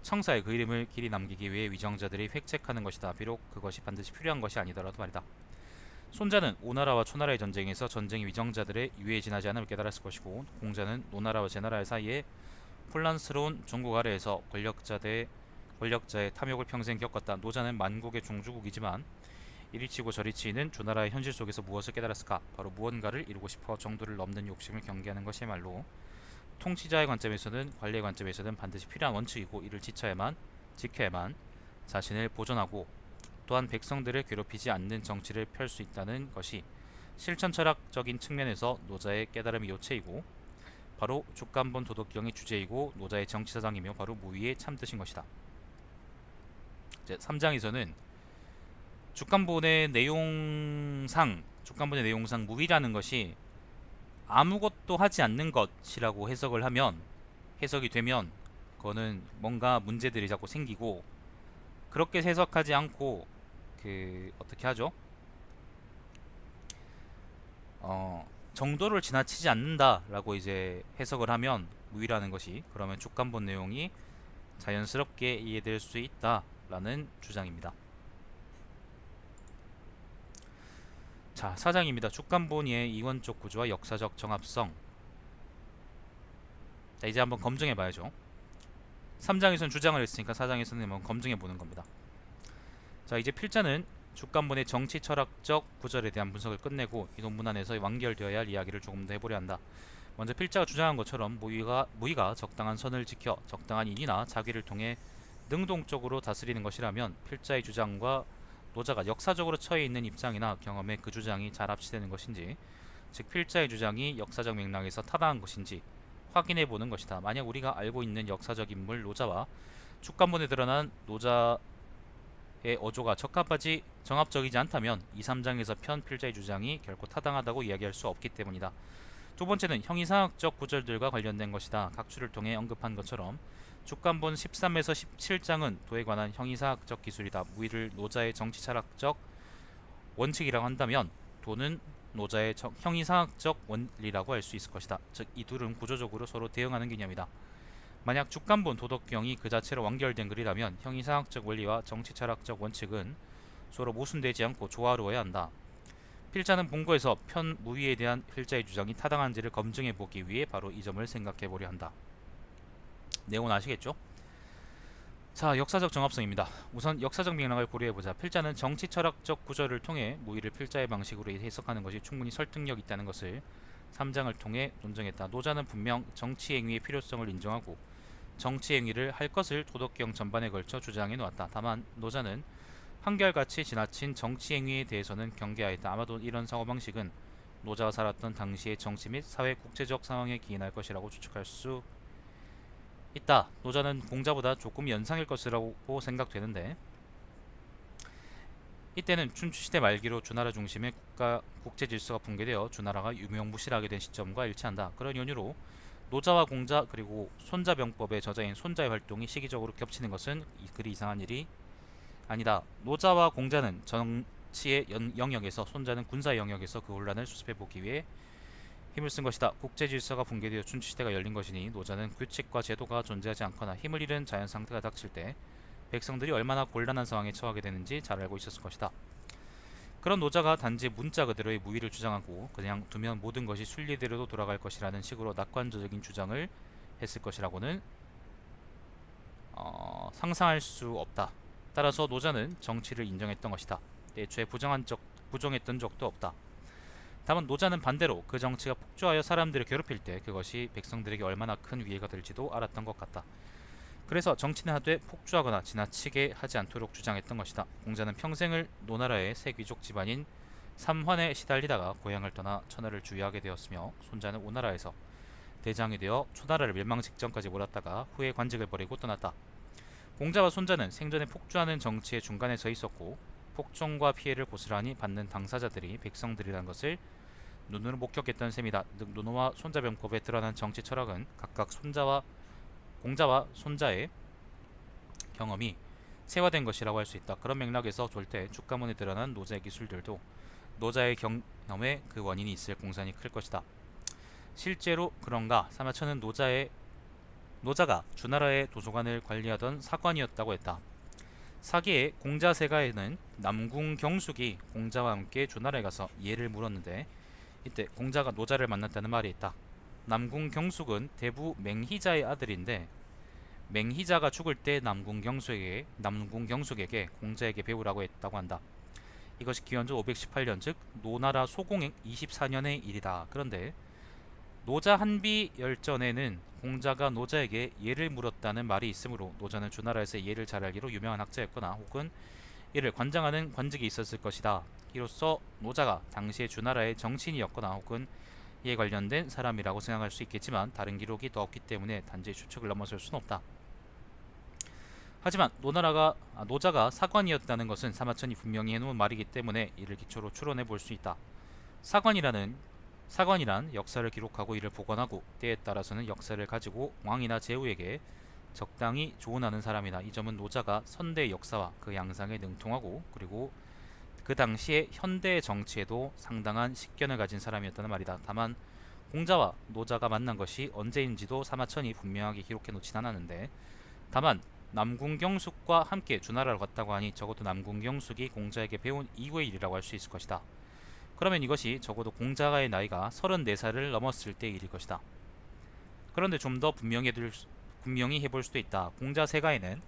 청사에 그 이름을 길이 남기기 위해 위정자들이 획책하는 것이다. 비록 그것이 반드시 필요한 것이 아니더라도 말이다. 손자는 오나라와 초나라의 전쟁에서 전쟁이 위정자들의 유해에 지나지 않음을 깨달았을 것이고 공자는 노나라와 제나라 사이에 혼란스러운 종국 아래에서 권력자의 탐욕을 평생 겪었다. 노자는 만국의 종주국이지만 이리 치고 저리 치이는 조나라의 현실 속에서 무엇을 깨달았을까? 바로 무언가를 이루고 싶어 정도를 넘는 욕심을 경계하는 것이야말로 통치자의 관점에서는 관리의 관점에서는 반드시 필요한 원칙이고 이를 지켜야만 자신을 보존하고 또한 백성들을 괴롭히지 않는 정치를 펼 수 있다는 것이 실천 철학적인 측면에서 노자의 깨달음의 요체이고 바로 주간본 도덕경의 주제이고 노자의 정치사상이며 바로 무의의 참뜻인 것이다. 이제 3장에서는 주간본의 내용상 무의라는 것이 아무것도 하지 않는 것이라고 해석이 되면 그거는 뭔가 문제들이 자꾸 생기고 그렇게 해석하지 않고 어떻게 하죠? 정도를 지나치지 않는다라고 이제 해석을 하면 무의라는 것이 그러면 주간본 내용이 자연스럽게 이해될 수 있다라는 주장입니다. 자, 4장입니다. 주간본의 이원적 구조와 역사적 정합성. 자, 이제 한번 검증해 봐야죠. 3장에서는 주장을 했으니까 4장에서는 한번 검증해 보는 겁니다. 자, 이제 필자는 주간본의 정치 철학적 구절에 대한 분석을 끝내고 이 논문 안에서 완결되어야 할 이야기를 조금 더 해보려 한다. 먼저 필자가 주장한 것처럼 무의가 적당한 선을 지켜 적당한 인이나 자기를 통해 능동적으로 다스리는 것이라면 필자의 주장과 노자가 역사적으로 처해 있는 입장이나 경험에 그 주장이 잘 합치되는 것인지, 즉 필자의 주장이 역사적 맥락에서 타당한 것인지 확인해 보는 것이다. 만약 우리가 알고 있는 역사적 인물 노자와 축간본에 드러난 노자의 어조가 적합하지 정합적이지 않다면 2, 3장에서 편 필자의 주장이 결코 타당하다고 이야기할 수 없기 때문이다. 두 번째는 형이상학적 구절들과 관련된 것이다. 각주를 통해 언급한 것처럼 축간본 13에서 17장은 도에 관한 형이상학적 기술이다. 무의를 노자의 정치철학적 원칙이라고 한다면 도는 노자의 형이상학적 원리라고 할 수 있을 것이다. 즉 이 둘은 구조적으로 서로 대응하는 개념이다. 만약 축간본 도덕경이 그 자체로 완결된 글이라면 형이상학적 원리와 정치철학적 원칙은 서로 모순되지 않고 조화로워야 한다. 필자는 본거에서 편 무의에 대한 필자의 주장이 타당한지를 검증해 보기 위해 바로 이 점을 생각해 보려 한다. 내용은 아시겠죠? 자, 역사적 정합성입니다. 우선 역사적 맥락을 고려해보자. 필자는 정치철학적 구절을 통해 무의를 필자의 방식으로 해석하는 것이 충분히 설득력 있다는 것을 3장을 통해 논증했다. 노자는 분명 정치행위의 필요성을 인정하고 정치행위를 할 것을 도덕경 전반에 걸쳐 주장해 놓았다. 다만 노자는 한결같이 지나친 정치행위에 대해서는 경계하였다. 아마도 이런 사고방식은 노자가 살았던 당시의 정치 및 사회 국제적 상황에 기인할 것이라고 추측할 수 있다. 노자는 공자보다 조금 연상일 것이라고 생각되는데, 이때는 춘추시대 말기로 주나라 중심의 국제 질서가 붕괴되어 주나라가 유명무실하게 된 시점과 일치한다. 그런 연유로 노자와 공자 그리고 손자병법의 저자인 손자의 활동이 시기적으로 겹치는 것은 그리 이상한 일이 아니다. 노자와 공자는 정치의 영역에서, 손자는 군사 영역에서 그 혼란을 수습해보기 위해 힘을 쓴 것이다. 국제 질서가 붕괴되어 춘추시대가 열린 것이니 노자는 규칙과 제도가 존재하지 않거나 힘을 잃은 자연 상태가 닥칠 때 백성들이 얼마나 곤란한 상황에 처하게 되는지 잘 알고 있었을 것이다. 그런 노자가 단지 문자 그대로의 무의를 주장하고 그냥 두면 모든 것이 순리대로도 돌아갈 것이라는 식으로 낙관적인 주장을 했을 것이라고는 상상할 수 없다. 따라서 노자는 정치를 인정했던 것이다. 애초에 부정했던 적도 없다. 다만 노자는 반대로 그 정치가 폭주하여 사람들을 괴롭힐 때 그것이 백성들에게 얼마나 큰 위해가 될지도 알았던 것 같다. 그래서 정치는 하되 폭주하거나 지나치게 하지 않도록 주장했던 것이다. 공자는 평생을 노나라의 새 귀족 집안인 삼환에 시달리다가 고향을 떠나 천하를 주유하게 되었으며, 손자는 오나라에서 대장이 되어 초나라를 멸망 직전까지 몰았다가 후에 관직을 버리고 떠났다. 공자와 손자는 생전에 폭주하는 정치의 중간에 서 있었고, 폭정과 피해를 고스란히 받는 당사자들이 백성들이라는 것을 눈으로 목격했던 셈이다. 즉 노노와 손자병법에 드러난 정치 철학은 각각 공자와 손자의 경험이 세화된 것이라고 할 수 있다. 그런 맥락에서 볼 때 축가문에 드러난 노자의 기술들도 노자의 경험에 그 원인이 있을 공산이 클 것이다. 실제로 그런가? 사마천은 노자가 주나라의 도서관을 관리하던 사관이었다고 했다. 사기의 공자세가에는 남궁 경숙이 공자와 함께 주나라에 가서 예를 물었는데, 이때 공자가 노자를 만났다는 말이 있다. 남궁 경숙은 대부 맹희자의 아들인데, 맹희자가 죽을 때 남궁 경숙에게 공자에게 배우라고 했다고 한다. 이것이 기원전 518년, 즉 노나라 소공행 24년의 일이다. 그런데 노자 한비 열전에는 공자가 노자에게 예를 물었다는 말이 있으므로 노자는 주나라에서 예를 잘 알기로 유명한 학자였거나 혹은 이를 관장하는 관직이 있었을 것이다. 이로써 노자가 당시의 주나라의 정치인이었거나 혹은 이에 관련된 사람이라고 생각할 수 있겠지만, 다른 기록이 더 없기 때문에 단지 추측을 넘어설 수는 없다. 하지만 노자가 사관이었다는 것은 사마천이 분명히 해놓은 말이기 때문에 이를 기초로 추론해 볼 수 있다. 사관이란 역사를 기록하고 이를 복원하고 때에 따라서는 역사를 가지고 왕이나 제후에게 적당히 조언하는 사람이다. 이 점은 노자가 선대의 역사와 그 양상에 능통하고 그리고 그 당시의 현대 정치에도 상당한 식견을 가진 사람이었다는 말이다. 다만 공자와 노자가 만난 것이 언제인지도 사마천이 분명하게 기록해 놓진 않았는데, 다만 남궁경숙과 함께 주나라를 갔다고 하니 적어도 남궁경숙이 공자에게 배운 이후의 일이라고 할 수 있을 것이다. 그러면 이것이 적어도 공자의 나이가 34살을 넘었을 때의 일일 것이다. 그런데 좀 더 분명히 해볼 수도 있다. 공자 세가에는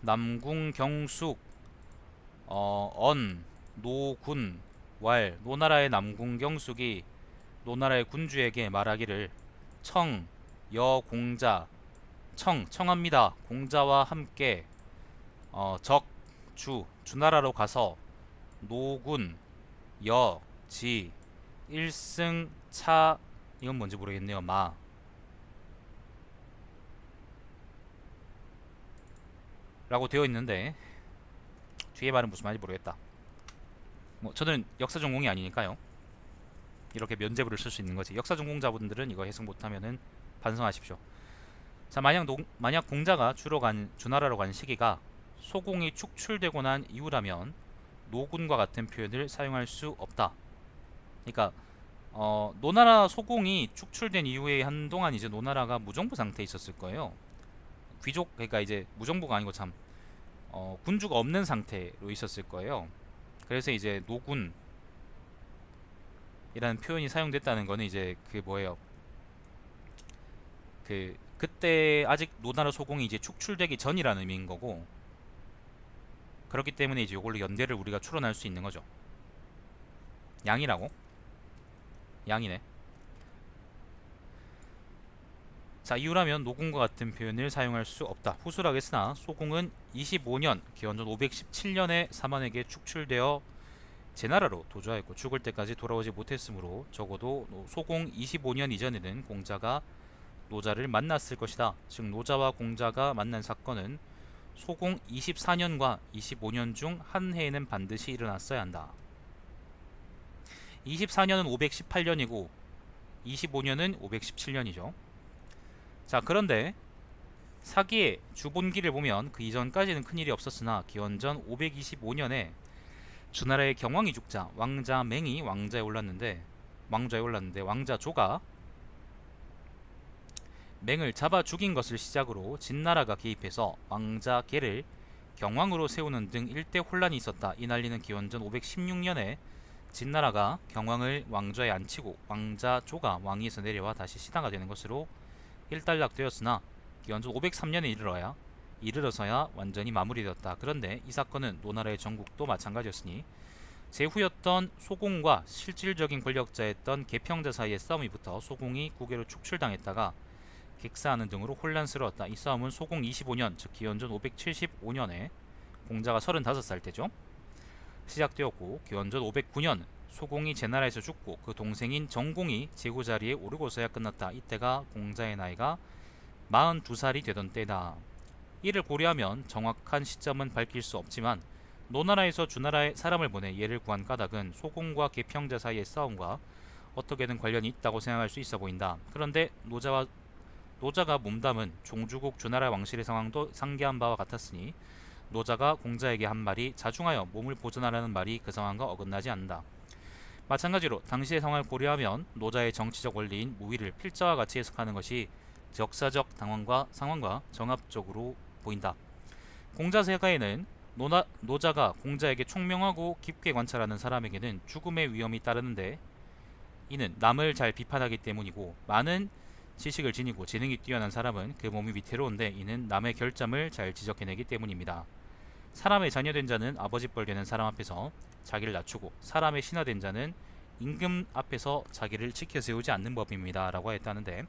남궁, 경숙, 노군 왈 노나라의 남궁 경숙이 노나라의 군주에게 말하기를 청 여공자 청합니다. 공자와 함께 주나라로 가서 노군 여지 일승차 이건 뭔지 모르겠네요. 라고 되어 있는데 뒤에 말은 무슨 말인지 모르겠다. 뭐 저는 역사 전공이 아니니까요. 이렇게 면제부를 쓸 수 있는 거지. 역사 전공자분들은 이거 해석 못하면은 반성하십시오. 자, 만약 공자가 주나라로 간 시기가 소공이 축출되고 난 이후라면 노군과 같은 표현을 사용할 수 없다. 그러니까 노나라 소공이 축출된 이후에 한동안 이제 노나라가 무정부 상태에 있었을 거예요. 귀족, 그러니까 이제 무정부가 아니고 참 군주가 없는 상태로 있었을 거예요. 그래서 이제 노군이라는 표현이 사용됐다는 거는 이제 그 뭐예요? 그때 아직 노나라 소공이 이제 축출되기 전이라는 의미인 거고, 그렇기 때문에 이제 이걸로 연대를 우리가 추론할 수 있는 거죠. 양이라고? 양이네. 자, 이유라면 노공과 같은 표현을 사용할 수 없다. 후술하겠으나 소공은 25년 기원전 517년에 사만에게 축출되어 제나라로 도주하였고 죽을 때까지 돌아오지 못했으므로 적어도 소공 25년 이전에는 공자가 노자를 만났을 것이다. 즉 노자와 공자가 만난 사건은 소공 24년과 25년 중 한 해에는 반드시 일어났어야 한다. 24년은 518년이고 25년은 517년이죠. 자, 그런데 사기의 주본기를 보면 그 이전까지는 큰일이 없었으나 기원전 525년에 주나라의 경왕이 죽자 왕자 맹이 왕자에 올랐는데 왕자 조가 맹을 잡아 죽인 것을 시작으로 진나라가 개입해서 왕자 계를 경왕으로 세우는 등 일대 혼란이 있었다. 이 난리는 기원전 516년에 진나라가 경왕을 왕좌에 앉히고 왕자 조가 왕위에서 내려와 다시 신하가 되는 것으로 일단락되었으나 기원전 503년에 이르러서야 완전히 마무리되었다. 그런데 이 사건은 노나라의 전국도 마찬가지였으니 제후였던 소공과 실질적인 권력자였던 계평자 사이의 싸움이 붙어 소공이 국외로 축출당했다가 객사하는 등으로 혼란스러웠다. 이 싸움은 소공 25년, 즉 기원전 575년에 공자가 35살 때죠. 시작되었고 기원전 509년 소공이 제나라에서 죽고 그 동생인 정공이 제후 자리에 오르고서야 끝났다. 이때가 공자의 나이가 42살이 되던 때다. 이를 고려하면 정확한 시점은 밝힐 수 없지만 노나라에서 주나라에 사람을 보내 예를 구한 까닭은 소공과 계평자 사이의 싸움과 어떻게든 관련이 있다고 생각할 수 있어 보인다. 그런데 노자가 몸담은 종주국 주나라 왕실의 상황도 상기한 바와 같았으니 노자가 공자에게 한 말이 자중하여 몸을 보존하라는 말이 그 상황과 어긋나지 않는다. 마찬가지로 당시의 상황을 고려하면 노자의 정치적 원리인 무위를 필자와 같이 해석하는 것이 역사적 상황과 정합적으로 보인다. 공자 세가에는 노자가 공자에게 총명하고 깊게 관찰하는 사람에게는 죽음의 위험이 따르는데 이는 남을 잘 비판하기 때문이고 많은 지식을 지니고 재능이 뛰어난 사람은 그 몸이 위태로운데 이는 남의 결점을 잘 지적해내기 때문입니다. 사람의 자녀된 자는 아버지뻘 되는 사람 앞에서 자기를 낮추고 사람의 신하된 자는 임금 앞에서 자기를 지켜세우지 않는 법입니다. 라고 했다는데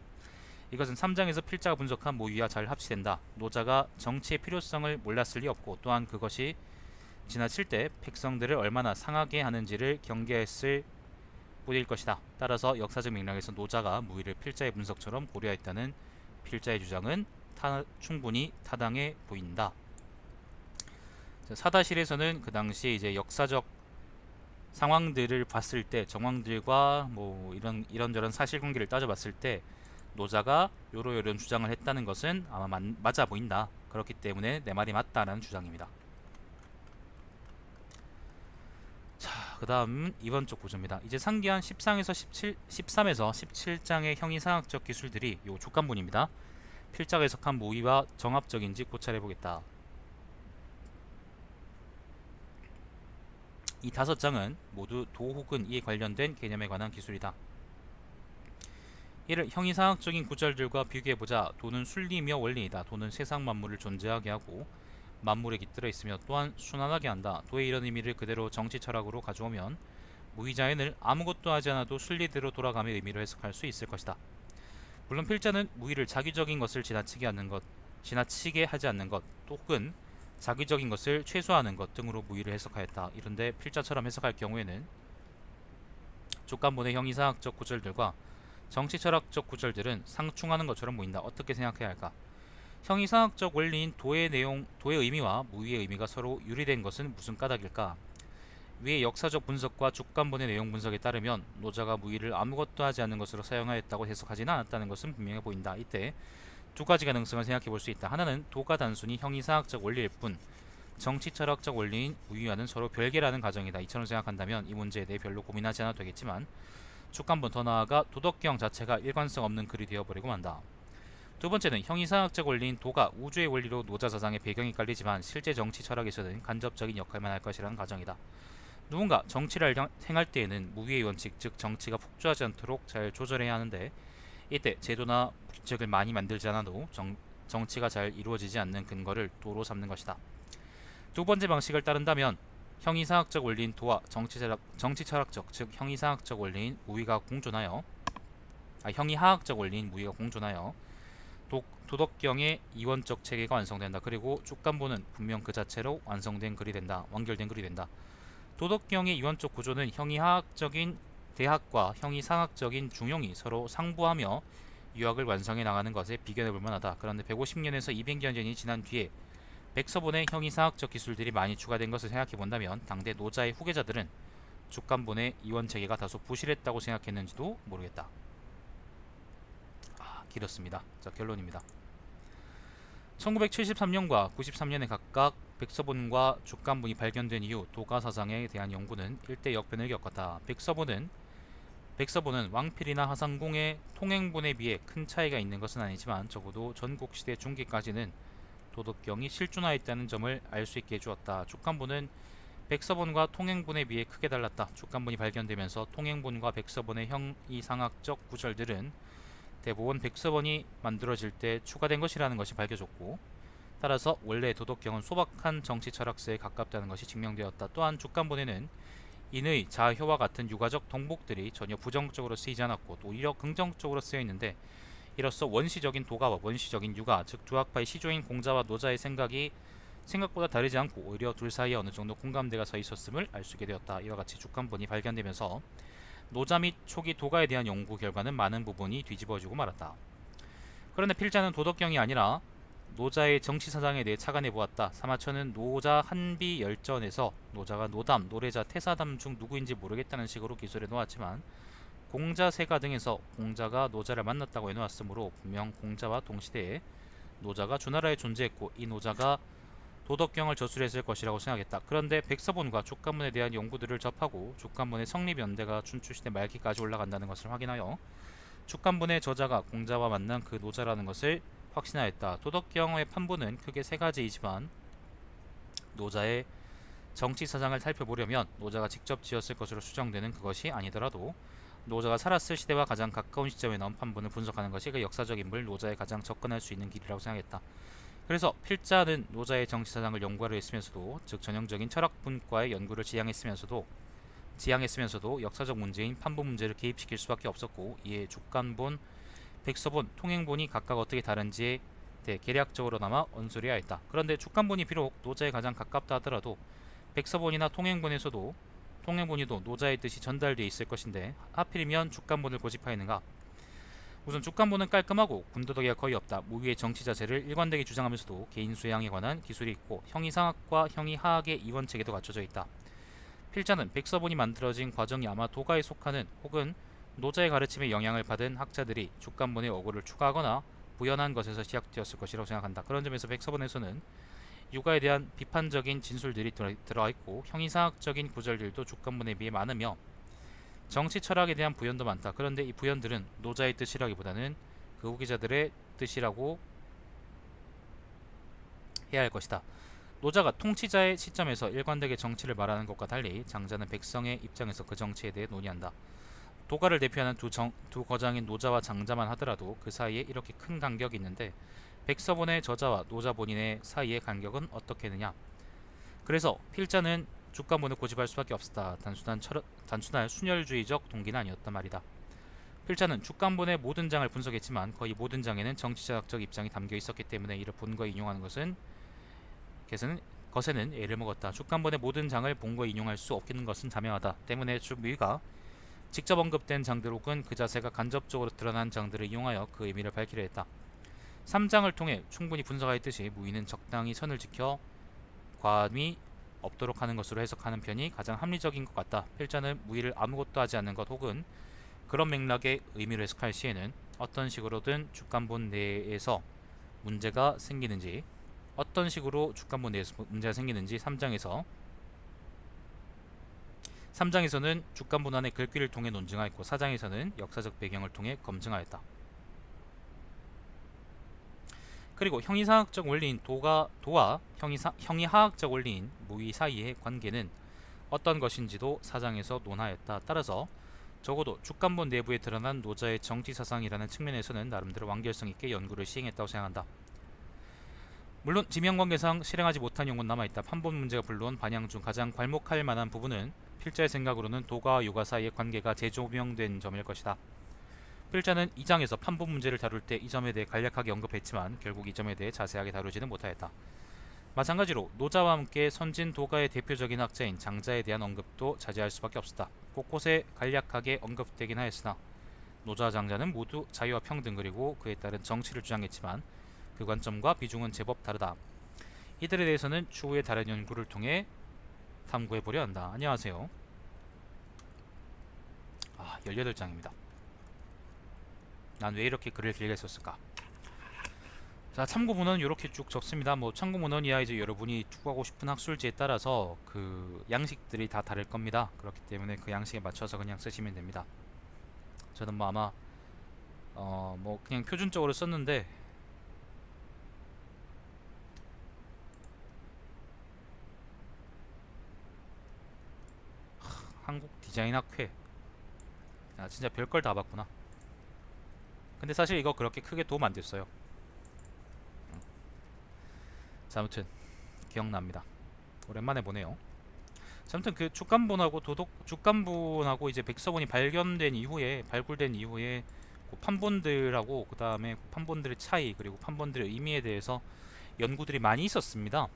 이것은 3장에서 필자가 분석한 모의와 잘 합치된다. 노자가 정치의 필요성을 몰랐을 리 없고 또한 그것이 지나칠 때 백성들을 얼마나 상하게 하는지를 경계했을 뿐일 것이다. 따라서 역사적 맥락에서 노자가 무의를 필자의 분석처럼 고려했다는 필자의 주장은 충분히 타당해 보인다. 사다실에서는 그 당시에 이제 역사적 상황들을 봤을 때 정황들과 뭐 이런저런 사실관계를 따져봤을 때 노자가 요런 주장을 했다는 것은 아마 맞아 보인다. 그렇기 때문에 내 말이 맞다라는 주장입니다. 자, 그 다음 이번 쪽 구조입니다. 이제 상기한 13에서 17장의 형이상학적 기술들이 요 족간본입니다. 필자가 해석한 모의와 정합적인지 고찰해보겠다. 이 5장은 모두 도 혹은 이에 관련된 개념에 관한 기술이다. 이를 형이상학적인 구절들과 비교해보자. 도는 순리이며 원리이다. 도는 세상 만물을 존재하게 하고 만물에 깃들어 있으며 또한 순환하게 한다. 도의 이런 의미를 그대로 정치 철학으로 가져오면 무의자연을 아무것도 하지 않아도 순리대로 돌아감의 의미로 해석할 수 있을 것이다. 물론 필자는 무의를 자기적인 것을 지나치게 하지 않는 것, 혹은 자기적인 것을 최소화하는 것 등으로 무의를 해석하였다. 이런데 필자처럼 해석할 경우에는 족간본의 형이상학적 구절들과 정치철학적 구절들은 상충하는 것처럼 보인다. 어떻게 생각해야 할까? 형이상학적 원리인 도의 의미와 무의의 의미가 서로 유리된 것은 무슨 까닭일까? 위의 역사적 분석과 족간본의 내용 분석에 따르면 노자가 무의를 아무것도 하지 않는 것으로 사용하였다고 해석하지는 않았다는 것은 분명해 보인다. 이때 두 가지 가능성을 생각해 볼 수 있다. 하나는 도가 단순히 형이상학적 원리일 뿐 정치철학적 원리인 무의와는 서로 별개라는 가정이다. 이처럼 생각한다면 이 문제에 대해 별로 고민하지 않아도 되겠지만 족간본 더 나아가 도덕경 자체가 일관성 없는 글이 되어버리고 만다. 두 번째는 형이상학적 원리인 도가 우주의 원리로 노자 사상의 배경이 깔리지만 실제 정치 철학에서는 간접적인 역할만 할 것이라는 가정이다. 누군가 정치를 행할 때에는 무위의 원칙, 즉 정치가 폭주하지 않도록 잘 조절해야 하는데 이때 제도나 규칙을 많이 만들지 않아도 정치가 잘 이루어지지 않는 근거를 도로 삼는 것이다. 두 번째 방식을 따른다면 형이상학적 원리인 도와 정치철학적, 즉 형이상학적 원리인 무위가 공존하여 형이하학적 원리인 무위가 공존하여 도덕경의 이원적 체계가 완성된다. 그리고 족간본은 분명 그 자체로 완성된 글이 된다. 완결된 글이 된다. 도덕경의 이원적 구조는 형이하학적인 대학과 형이상학적인 중용이 서로 상부하며 유학을 완성해 나가는 것에 비견해 볼 만하다. 그런데 150년에서 200년이 지난 뒤에 백서본의 형이상학적 기술들이 많이 추가된 것을 생각해 본다면 당대 노자의 후계자들은 족간본의 이원 체계가 다소 부실했다고 생각했는지도 모르겠다. 길었습니다. 자, 결론입니다. 1973년과 93년에 각각 백서본과 족간본이 발견된 이후 도가 사상에 대한 연구는 일대 역변을 겪었다. 백서본은 왕필이나 하상공의 통행본에 비해 큰 차이가 있는 것은 아니지만 적어도 전국시대 중기까지는 도덕경이 실존하였다는 점을 알 수 있게 해주었다. 족간본은 백서본과 통행본에 비해 크게 달랐다. 족간본이 발견되면서 통행본과 백서본의 형이상학적 구절들은 대부분 백서본이 만들어질 때 추가된 것이라는 것이 밝혀졌고, 따라서 원래 도덕경은 소박한 정치 철학서에 가깝다는 것이 증명되었다. 또한 족간본에는 인의, 자효와 같은 육아적 덕목들이 전혀 부정적으로 쓰이지 않았고 또 오히려 긍정적으로 쓰여 있는데, 이로써 원시적인 도가와 원시적인 육아, 즉 두 학파의 시조인 공자와 노자의 생각이 생각보다 다르지 않고 오히려 둘 사이에 어느 정도 공감대가 서 있었음을 알 수 있게 되었다. 이와 같이 족간본이 발견되면서 노자 및 초기 도가에 대한 연구 결과는 많은 부분이 뒤집어지고 말았다. 그런데 필자는 도덕경이 아니라 노자의 정치 사상에 대해 착안해 보았다. 사마천은 노자 한비 열전에서 노자가 노담, 노래자, 태사담 중 누구인지 모르겠다는 식으로 기술해 놓았지만 공자, 세가 등에서 공자가 노자를 만났다고 해놓았으므로 분명 공자와 동시대에 노자가 주나라에 존재했고 이 노자가 도덕경을 저술했을 것이라고 생각했다. 그런데 백서본과 족간본에 대한 연구들을 접하고 족간본의 성립연대가 춘추시대 말기까지 올라간다는 것을 확인하여 족간본의 저자가 공자와 만난 그 노자라는 것을 확신하였다. 도덕경의 판본은 크게 세 가지이지만 노자의 정치 사상을 살펴보려면 노자가 직접 지었을 것으로 추정되는 그것이 아니더라도 노자가 살았을 시대와 가장 가까운 시점에 나온 판본을 분석하는 것이 그 역사적 인물 노자에 가장 접근할 수 있는 길이라고 생각했다. 그래서 필자는 노자의 정치 사상을 연구하려 했으면서도, 즉 전형적인 철학 분과의 연구를 지향했으면서도 역사적 문제인 판본 문제를 개입시킬 수밖에 없었고, 이에 족간본, 백서본, 통행본이 각각 어떻게 다른지에 대해 계략적으로나마 언소리하였다. 그런데 족간본이 비록 노자에 가장 가깝다 하더라도 백서본이나 통행본에서도 통행본이도 노자의 뜻이 전달되어 있을 것인데 하필이면 족간본을 고집하였는가? 우선 족간본은 깔끔하고 군더더기가 거의 없다. 무위의 정치 자체를 일관되게 주장하면서도 개인 수양에 관한 기술이 있고 형이상학과 형이하학의 이원체계도 갖춰져 있다. 필자는 백서본이 만들어진 과정이 아마 도가에 속하는 혹은 노자의 가르침에 영향을 받은 학자들이 족간본의 어구를 추가하거나 부연한 것에서 시작되었을 것이라고 생각한다. 그런 점에서 백서본에서는 육아에 대한 비판적인 진술들이 들어가 있고 형이상학적인 구절들도 족간본에 비해 많으며 정치 철학에 대한 부연도 많다. 그런데 이 부연들은 노자의 뜻이라기보다는 그 후기자들의 뜻이라고 해야 할 것이다. 노자가 통치자의 시점에서 일관되게 정치를 말하는 것과 달리 장자는 백성의 입장에서 그 정치에 대해 논의한다. 도가를 대표하는 두 거장인 노자와 장자만 하더라도 그 사이에 이렇게 큰 간격이 있는데 백서본의 저자와 노자 본인의 사이의 간격은 어떻겠느냐. 그래서 필자는 주권본을 고집할 수밖에 없었다. 단순한 순혈주의적 동기는 아니었단 말이다. 필자는 주권본의 모든 장을 분석했지만 거의 모든 장에는 정치자학적 입장이 담겨 있었기 때문에 이를 본거에 인용하는 것은 거세는 애를 먹었다. 주권본의 모든 장을 본거에 인용할 수 없는 것은 자명하다. 때문에 주무위가 직접 언급된 장들 혹은 그 자세가 간접적으로 드러난 장들을 이용하여 그 의미를 밝히려 했다. 3장을 통해 충분히 분석하였듯이 무위는 적당히 선을 지켜 과함이 없도록 하는 것으로 해석하는 편이 가장 합리적인 것 같다. 필자는 무위를 아무것도 하지 않는 것 혹은 그런 맥락의 의미로 해석할 시에는 어떤 식으로든 주권본 내에서 문제가 생기는지 어떤 식으로 주권본 내에서 문제가 생기는지 3장에서는 주권본 안의 글귀를 통해 논증하였고 4장에서는 역사적 배경을 통해 검증하였다. 그리고 형이사학적 원리인 도와 형이하학적 원리인 무위 사이의 관계는 어떤 것인지도 4장에서 논하였다. 따라서 적어도 주권본 내부에 드러난 노자의 정치사상이라는 측면에서는 나름대로 완결성 있게 연구를 시행했다고 생각한다. 물론 지명관계상 실행하지 못한 용어는 남아있다. 판본 문제가 물론 반향 중 가장 괄목할 만한 부분은 필자의 생각으로는 도가와 요가 사이의 관계가 재조명된 점일 것이다. 필자는 2장에서 판본 문제를 다룰 때 이 점에 대해 간략하게 언급했지만 결국 이 점에 대해 자세하게 다루지는 못하였다. 마찬가지로 노자와 함께 선진 도가의 대표적인 학자인 장자에 대한 언급도 자제할 수밖에 없었다. 곳곳에 간략하게 언급되긴 하였으나 노자와 장자는 모두 자유와 평등 그리고 그에 따른 정치를 주장했지만 그 관점과 비중은 제법 다르다. 이들에 대해서는 추후의 다른 연구를 통해 탐구해보려 한다. 안녕하세요. 18장입니다. 난 왜 이렇게 글을 길게 썼을까? 자, 참고문헌은 이렇게 쭉 적습니다. 뭐 참고문헌이야 이제 여러분이 추구하고 싶은 학술지에 따라서 그 양식들이 다 다를 겁니다. 그렇기 때문에 그 양식에 맞춰서 그냥 쓰시면 됩니다. 저는 뭐 아마 뭐 그냥 표준적으로 썼는데 한국디자인학회 진짜 별걸 다 봤구나. 근데 사실 이거 그렇게 크게 도움 안 됐어요. 자, 아무튼 기억납니다. 오랜만에 보네요. 자, 아무튼 그 주권본하고 이제 백서본이 발굴된 이후에 그 판본들하고 그 다음에 판본들의 차이 그리고 판본들의 의미에 대해서 연구들이 많이 있었습니다.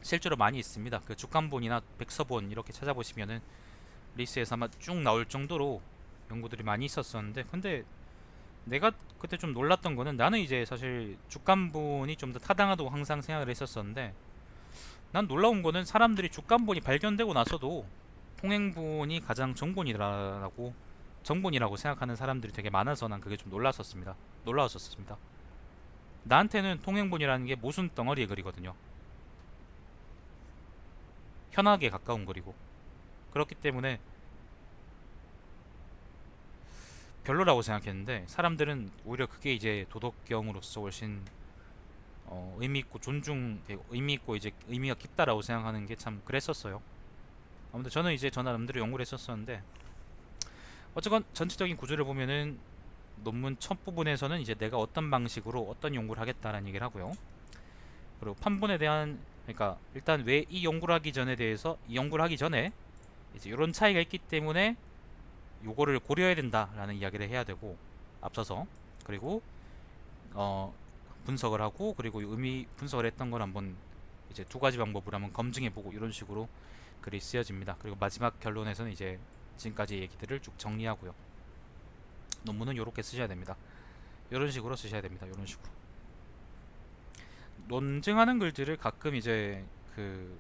실제로 많이 있습니다. 그 주권본이나 백서본 이렇게 찾아보시면은 리스트에서 아마 쭉 나올 정도로 연구들이 많이 있었었는데, 근데 내가 그때 좀 놀랐던 거는 나는 이제 사실 주권본이 좀 더 타당하다고 항상 생각을 했었었는데, 난 놀라운 거는 사람들이 주권본이 발견되고 나서도 통행본이 가장 정본이라고 생각하는 사람들이 되게 많아서 난 그게 좀 놀라웠었습니다. 나한테는 통행본이라는 게 모순 덩어리의 글이거든요. 현학에 가까운 글이고, 그렇기 때문에 별로라고 생각했는데 사람들은 오히려 그게 이제 도덕경으로서 훨씬 의미 있고 이제 의미가 깊다라고 생각하는 게 참 그랬었어요. 아무튼 저는 이제 저 나름대로 연구를 했었었는데, 어쨌건 전체적인 구조를 보면은 논문 첫 부분에서는 이제 내가 어떤 방식으로 어떤 연구를 하겠다라는 얘기를 하고요. 그리고 판본에 대한, 그러니까 일단 왜 이 연구를 하기 전에 이제 이런 차이가 있기 때문에 요거를 고려해야 된다라는 이야기를 해야 되고, 앞서서. 그리고 분석을 하고, 그리고 의미 분석을 했던 걸 한번 이제 두 가지 방법으로 한번 검증해보고, 이런 식으로 글이 쓰여집니다. 그리고 마지막 결론에서는 이제 지금까지 얘기들을 쭉 정리하고요. 논문은 요렇게 쓰셔야 됩니다. 이런 식으로 쓰셔야 됩니다. 이런 식으로 논증하는 글들을 가끔 이제 그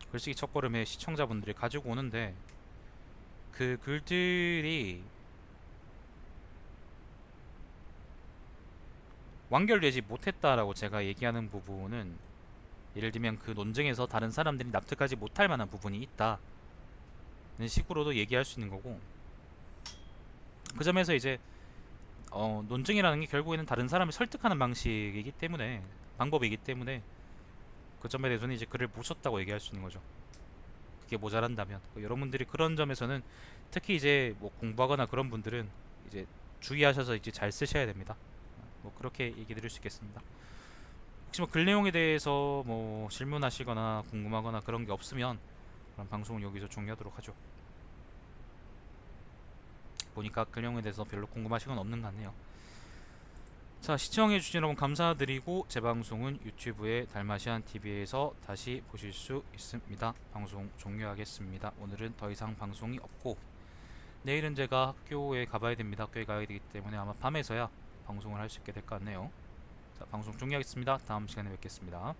글쓰기 첫걸음에 시청자분들이 가지고 오는데, 그 글들이 완결되지 못했다라고 제가 얘기하는 부분은, 예를 들면 그 논증에서 다른 사람들이 납득하지 못할 만한 부분이 있다는 식으로도 얘기할 수 있는 거고, 그 점에서 이제 논증이라는 게 결국에는 다른 사람을 설득하는 방법이기 때문에 그 점에 대해서는 이제 글을 못 썼다고 얘기할 수 있는 거죠. 그게 모자란다면. 여러분들이 그런 점에서는 특히 이제 뭐 공부하거나 그런 분들은 이제 주의하셔서 이제 잘 쓰셔야 됩니다. 뭐 그렇게 얘기 드릴 수 있겠습니다. 혹시 뭐 글 내용에 대해서 뭐 질문하시거나 궁금하거나 그런 게 없으면 그럼 방송을 여기서 종료하도록 하죠. 보니까 글 내용에 대해서 별로 궁금하신 건 없는 것 같네요. 자, 시청해주신 여러분 감사드리고 제 방송은 유튜브의 달마시안 TV에서 다시 보실 수 있습니다. 방송 종료하겠습니다. 오늘은 더 이상 방송이 없고 내일은 제가 학교에 가봐야 됩니다. 학교에 가야 되기 때문에 아마 밤에서야 방송을 할 수 있게 될 것 같네요. 자, 방송 종료하겠습니다. 다음 시간에 뵙겠습니다.